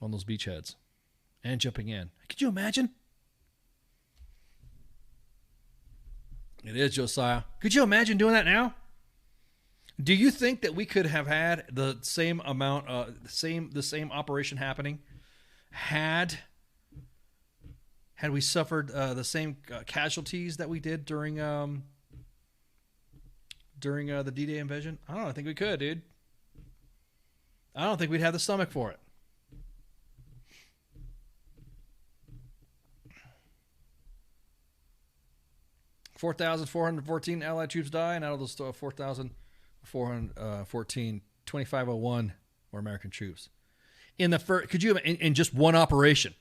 beachheads and jumping in. Could you imagine? It is, Josiah. Could you imagine doing that now? Do you think that we could have had the same amount, the same operation happening had we suffered the same casualties that we did during the D-Day invasion? I don't think we could, dude. I don't think we'd have the stomach for it. $4,414 Allied troops die, and out of those 4,414, 2,501 were American troops. In the first, could you in just one operation?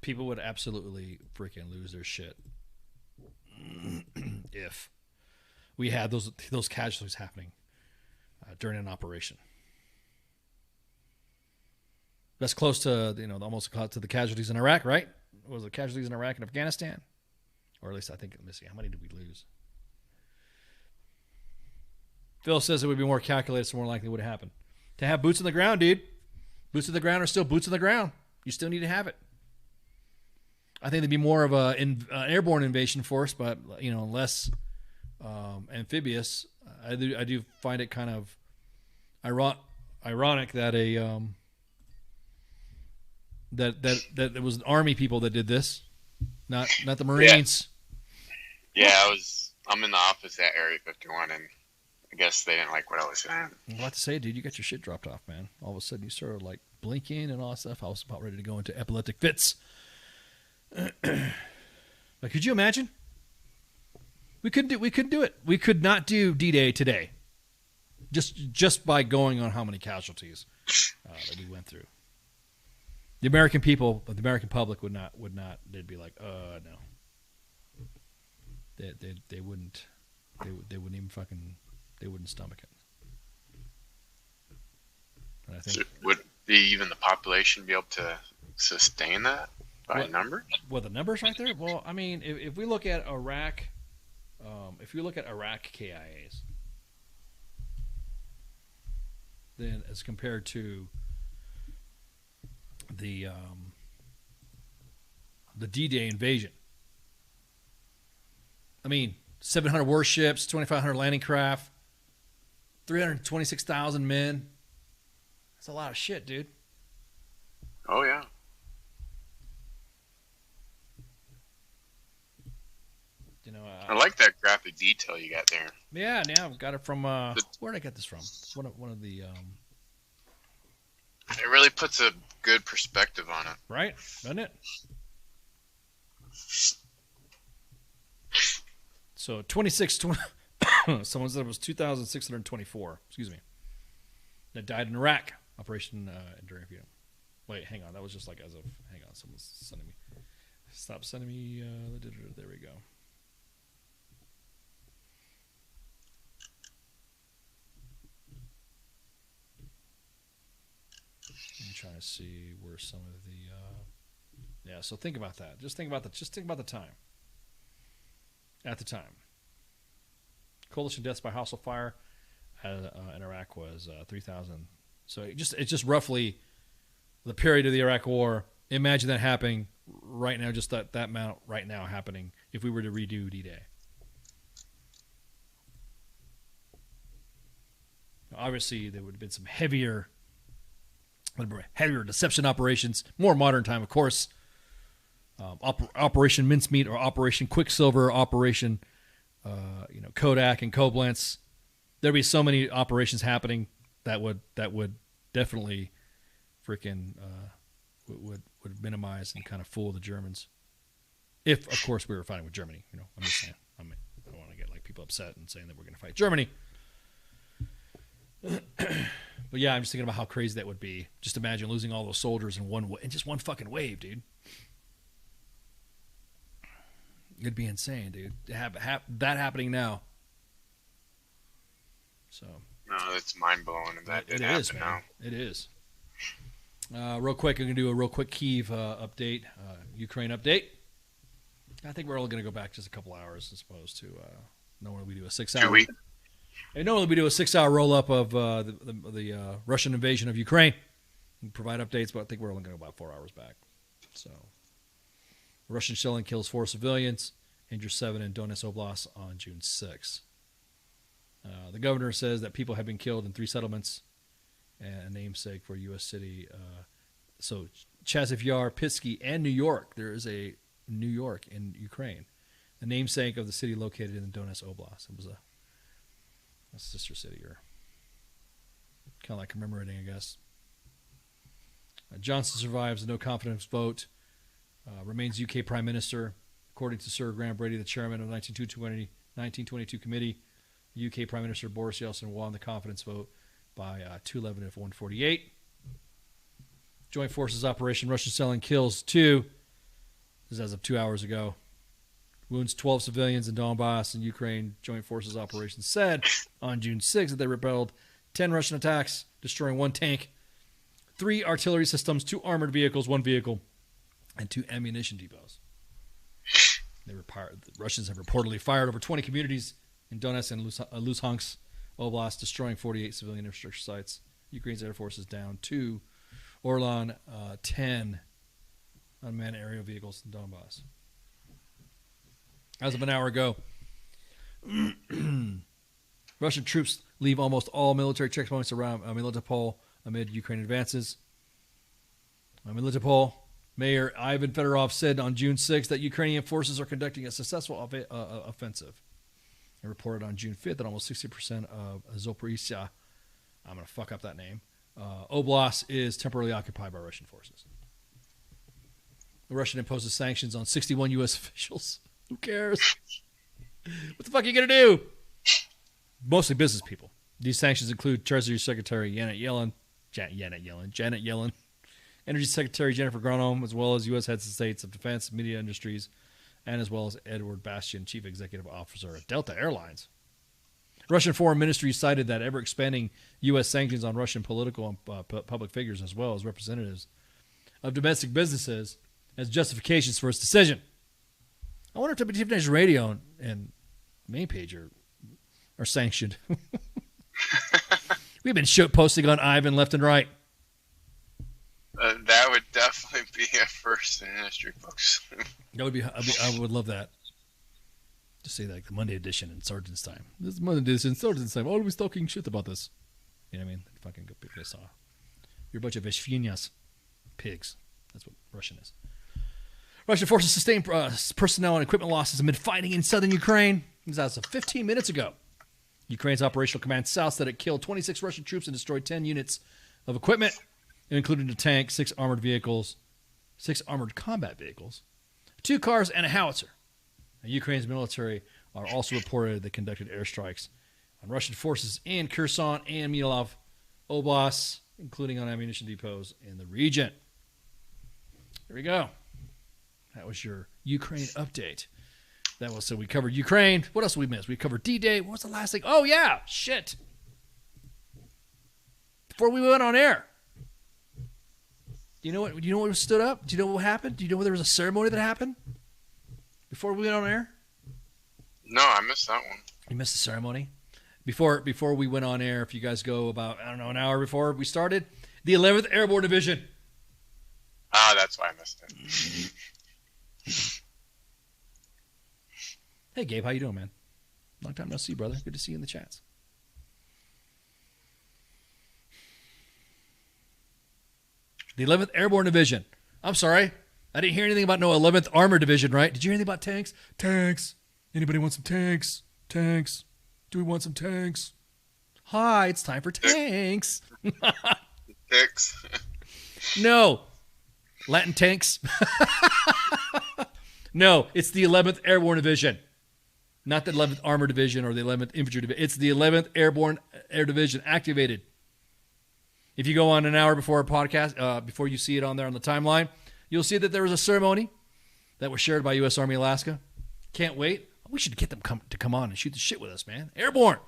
People would absolutely freaking lose their shit if we had those casualties happening during an operation. That's close to, almost to the casualties in Iraq, right? What was the casualties in Iraq and Afghanistan? Or at least I think, let me see, how many did we lose? Phil says it would be more calculated, so more likely it would happen. To have boots on the ground, dude. Boots on the ground are still boots on the ground. You still need to have it. I think there'd be more of an airborne invasion force, but, less amphibious. I do find it kind of ironic that that it was Army people that did this, not the Marines. Yeah, I'm in the office at Area 51, and I guess they didn't like what I was saying. I'm about to say, dude, you got your shit dropped off, man. All of a sudden, you started like blinking and all that stuff. I was about ready to go into epileptic fits. Like, could you imagine? We couldn't do it. We could not do D-Day today, just by going on how many casualties that we went through. The American people, the American public would not. They'd be like, no. They wouldn't. They wouldn't even fucking. They wouldn't stomach it. And I think so would even the population be able to sustain that by numbers? Well, the numbers right there. Well, I mean, if we look at Iraq, KIAs, then as compared to the D-Day invasion, I mean, 700 warships, 2,500 landing craft, 326,000 men. That's a lot of shit, dude. Oh, yeah. You know, I like that graphic detail you got there. Yeah, I've got it from, where did I get this from? One of the, It really puts a good perspective on it. Right? Doesn't it? So 20 someone said it was 2,624. Excuse me. That died in Iraq. Operation Enduring Freedom. Wait, hang on. That was just like as of. Hang on. Someone's sending me. Stop sending me. There we go. I'm trying to see where some of the. Yeah. So think about that. Just think about the time. At the time, coalition deaths by hostile fire in Iraq was 3,000. So it's just roughly the period of the Iraq War. Imagine that happening right now, just that amount right now happening if we were to redo D-Day. Obviously, there would have been some heavier deception operations, more modern time, of course. Operation Mincemeat or Operation Quicksilver, Operation Kodak and Koblenz. There'd be so many operations happening that would definitely freaking would minimize and kind of fool the Germans. If, of course, we were fighting with Germany. I'm just saying. I don't want to get like people upset and saying that we're going to fight Germany. But yeah, I'm just thinking about how crazy that would be. Just imagine losing all those soldiers in just one fucking wave, dude. It'd be insane, dude. To have that happening now. So. No, it's mind blowing. That it is, man. Now. It is. Real quick, I'm gonna do a real quick Kyiv update, Ukraine update. I think we're only gonna go back just a couple hours as opposed to normally we do a 6 hour. 2 weeks. And normally we do a 6 hour roll up of the Russian invasion of Ukraine. We provide updates, but I think we're only gonna go about 4 hours back. So. Russian shelling kills 4 civilians, injures 7 in Donetsk Oblast on June 6. The governor says that people have been killed in 3 settlements and a namesake for a U.S. city. So Chasiv Yar, Pitsky, and New York. There is a New York in Ukraine. The namesake of the city located in Donetsk Oblast. It was a sister city, or kind of like commemorating, I guess. Johnson survives a no confidence vote. Remains UK Prime Minister, according to Sir Graham Brady, the chairman of the 1922 committee. UK Prime Minister Boris Yeltsin won the confidence vote by 211 to 148. Joint Forces Operation Russian Selling kills 2. This is as of 2 hours ago. Wounds 12 civilians in Donbass and Ukraine. Joint Forces Operation said on June 6 that they repelled 10 Russian attacks, destroying 1 tank, 3 artillery systems, 2 armored vehicles, 1 vehicle, and 2 ammunition depots. The Russians have reportedly fired over 20 communities in Donetsk and Luhansk Oblast, destroying 48 civilian infrastructure sites. Ukraine's Air Force is down 2 Orlan, 10 unmanned aerial vehicles in Donbass. As of an hour ago, Russian troops leave almost all military checkpoints around Melitopol amid Ukraine advances. Melitopol Mayor Ivan Fedorov said on June 6th that Ukrainian forces are conducting a successful offensive. It reported on June 5th that almost 60% of Zaporizhzhia, I'm going to fuck up that name, Oblast is temporarily occupied by Russian forces. The Russian imposes sanctions on 61 U.S. officials. Who cares? What the fuck are you going to do? Mostly business people. These sanctions include Treasury Secretary Janet Yellen, Energy Secretary Jennifer Granholm, as well as U.S. heads of states of defense, media industries, and as well as Edward Bastian, Chief Executive Officer at Delta Airlines. Russian Foreign Ministry cited that ever-expanding U.S. sanctions on Russian political and public figures, as well as representatives of domestic businesses, as justifications for its decision. I wonder if WTF Nation Radio and main page are sanctioned. We've been posting on Ivan left and right. That would definitely be a first in history books. That would be. I would love that. To say like the Monday edition in Sergeant's Time. This is Monday edition, Sergeant's Time. Always talking shit about this. You know what I mean? Fucking go piss off. You're a bunch of Veshvinyas. Pigs. That's what Russian is. Russian forces sustained personnel and equipment losses amid fighting in southern Ukraine. This was as of 15 minutes ago. Ukraine's Operational Command South said it killed 26 Russian troops and destroyed 10 units of equipment, including a tank, 6 armored vehicles, 6 armored combat vehicles, 2 cars, and a howitzer. Now, Ukraine's military are also reported they conducted airstrikes on Russian forces in Kherson and Mykolaiv Oblasts, including on ammunition depots in the region. Here we go. That was your Ukraine update. That was, so we covered Ukraine. What else did we miss? We covered D-Day. What was the last thing? Oh, yeah. Shit. Before we went on air. Do you know what stood up? Do you know what happened? Do you know there was a ceremony that happened before we went on air? No, I missed that one. You missed the ceremony? Before we went on air, if you guys go about, I don't know, an hour before we started, the 11th Airborne Division. Ah, that's why I missed it. Hey, Gabe, how you doing, man? Long time no see, brother. Good to see you in the chats. The 11th Airborne Division. I'm sorry. I didn't hear anything about no 11th Armored Division, right? Did you hear anything about tanks? Tanks. Anybody want some tanks? Tanks. Do we want some tanks? Hi, it's time for tanks. Tanks. No. Latin tanks. No, it's the 11th Airborne Division. Not the 11th Armored Division or the 11th Infantry Division. It's the 11th Airborne Air Division activated. If you go on an hour before our podcast, before you see it on there on the timeline, you'll see that there was a ceremony that was shared by U.S. Army Alaska. Can't wait. We should get them to come on and shoot the shit with us, man. Airborne.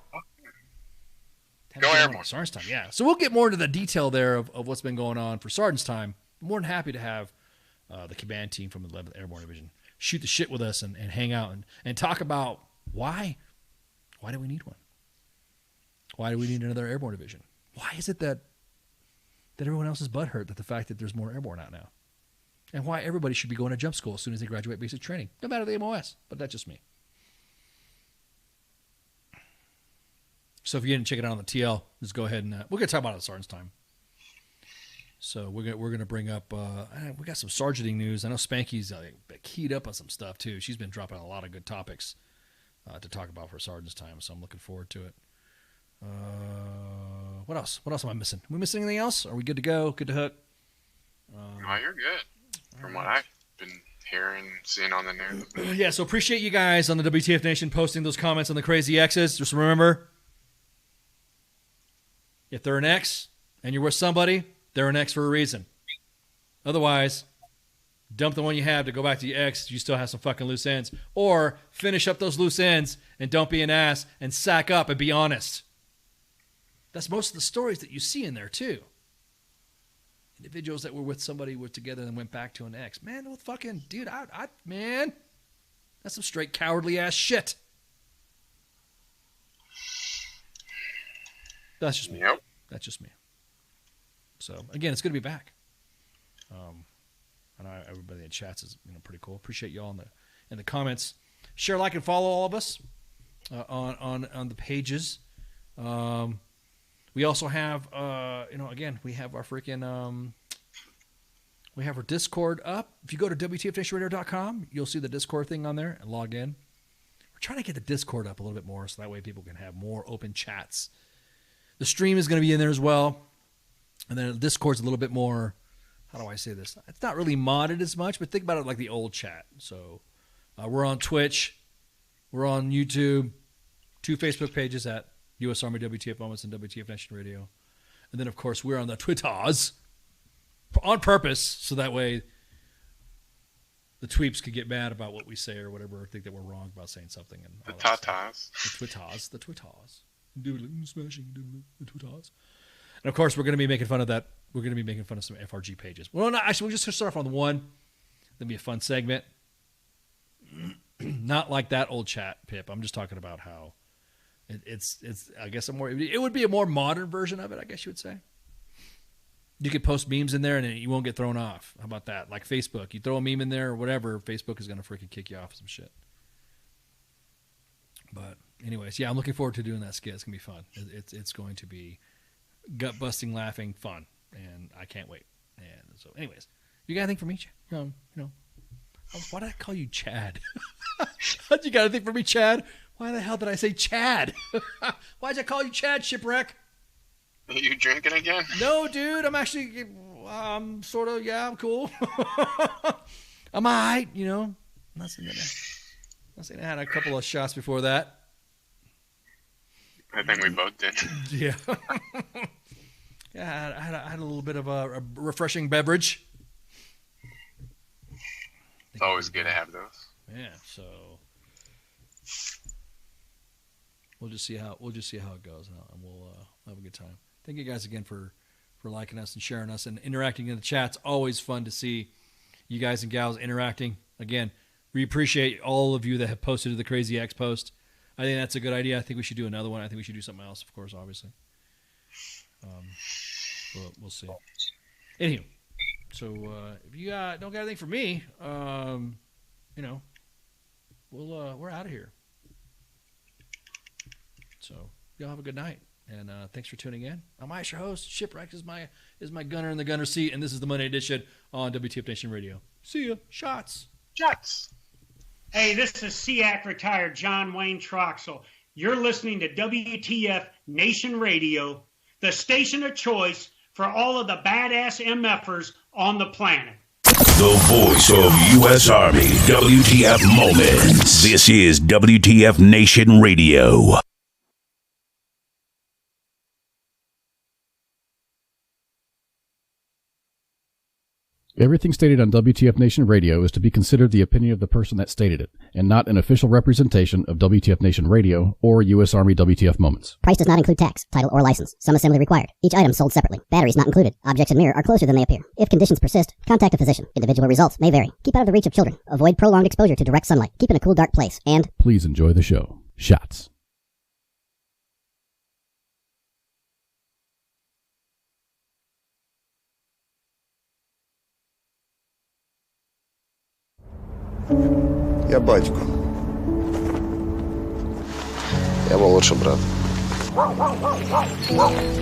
Go Airborne. Sergeant's Time, yeah. So we'll get more into the detail there of what's been going on for Sergeant's Time. I'm more than happy to have the command team from the 11th Airborne Division shoot the shit with us and hang out and talk about why do we need one? Why do we need another Airborne Division? Why is it that everyone else is butthurt at the fact that there's more airborne out now? And why everybody should be going to jump school as soon as they graduate basic training. No matter the MOS, but that's just me. So if you didn't check it out on the TL, just go ahead and we're going to talk about it at Sergeant's Time. So we're going to bring up, we got some sergeanting news. I know Spanky's keyed up on some stuff too. She's been dropping a lot of good topics to talk about for Sergeant's Time, so I'm looking forward to it. What else? What else am I missing? Am we missing anything else? Are we good to go? Good to hook? Oh, you're good. From what I've been hearing, seeing on the news. Yeah, so appreciate you guys on the WTF Nation posting those comments on the crazy exes. Just remember, if they're an ex and you're with somebody, they're an ex for a reason. Otherwise, dump the one you have to go back to your ex. You still have some fucking loose ends. Or finish up those loose ends and don't be an ass and sack up and be honest. That's most of the stories that you see in there, too. Individuals that were with somebody were together and went back to an ex. Man, well, fucking, dude, man, that's some straight cowardly ass shit. That's just me. Yep. That's just me. So, again, it's good to be back. I know everybody in chats is pretty cool. Appreciate y'all in the comments. Share, like, and follow all of us. on the pages. We also have, again, we have our freaking, we have our Discord up. If you go to WTFNationRadio.com, you'll see the Discord thing on there and log in. We're trying to get the Discord up a little bit more so that way people can have more open chats. The stream is going to be in there as well. And then Discord's a little bit more, how do I say this? It's not really modded as much, but think about it like the old chat. So we're on Twitch. We're on YouTube. 2 Facebook pages at U.S Army W.T.F Moments and WTF Nation Radio. And then, of course, we're on the Twitters on purpose so that way the tweeps could get mad about what we say or whatever, or think that we're wrong about saying something. And the tatas. The Twitters. Doodling, smashing, doodling, the Twitters. And, of course, we're going to be making fun of that. We're going to be making fun of some FRG pages. Well, no, actually, we'll just start off on the one. That'll be a fun segment. Not like that old chat, Pip. I'm just talking about how it's I guess it would be a more modern version of it, I guess you would say. You could post memes in there and you won't get thrown off. How about that? Like Facebook. You throw a meme in there or whatever, Facebook is going to freaking kick you off with some shit. But anyways, yeah, I'm looking forward to doing that skit. It's going to be fun. It's going to be gut-busting, laughing, fun. And I can't wait. And so anyways, you got anything for me? Why did I call you Chad? You got anything for me, Chad? Why the hell did I say Chad? Why'd I call you Chad, Shipwreck? Are you drinking again? No, dude. I'm actually, sort of, yeah, I'm cool. I'm all right, I'm not saying I had a couple of shots before that. I think we both did. Yeah. Yeah, I had a little bit of a refreshing beverage. It's always good to have those. Yeah, so we'll just see how it goes, and we'll have a good time. Thank you guys again for liking us and sharing us and interacting in the chat's always fun to see you guys and gals interacting. Again, we appreciate all of you that have posted to the Crazy X post. I think that's a good idea. I think we should do another one. I think we should do something else, of course, obviously. We'll see. Anywho. So if you don't got anything for me, we're out of here. So y'all have a good night, and thanks for tuning in. I'm Ice, your host. Shipwreck is my gunner in the gunner seat, and this is the Monday edition on WTF Nation Radio. See ya. Shots. Hey, this is SEAC retired John Wayne Troxel. You're listening to WTF Nation Radio, the station of choice for all of the badass MFers on the planet. The voice of U.S. Army WTF Moments. This is WTF Nation Radio. Everything stated on WTF Nation Radio is to be considered the opinion of the person that stated it, and not an official representation of WTF Nation Radio or U.S. Army WTF Moments. Price does not include tax, title, or license. Some assembly required. Each item sold separately. Batteries not included. Objects in mirror are closer than they appear. If conditions persist, contact a physician. Individual results may vary. Keep out of the reach of children. Avoid prolonged exposure to direct sunlight. Keep in a cool, dark place. And please enjoy the show. Shots. Я батько. Я молодший брат.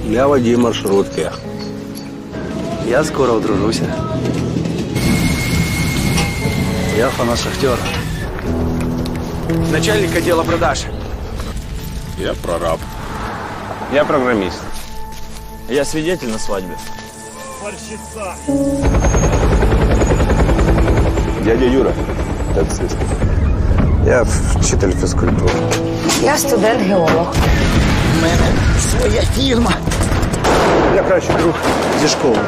Я водій маршрутки. Я скоро одружуся. Я фанат-шахтер. Начальник отдела продаж. Я прораб. Я программист. Я свидетель на свадьбе. Дядя Юра, таксист. Я вчитель фізкультури. Я студент-геолог. У мене своя фірма. Я кращий друг зі школи.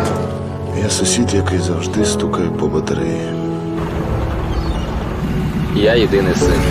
Я сусід, який завжди стукає по батареї. Я єдиний син.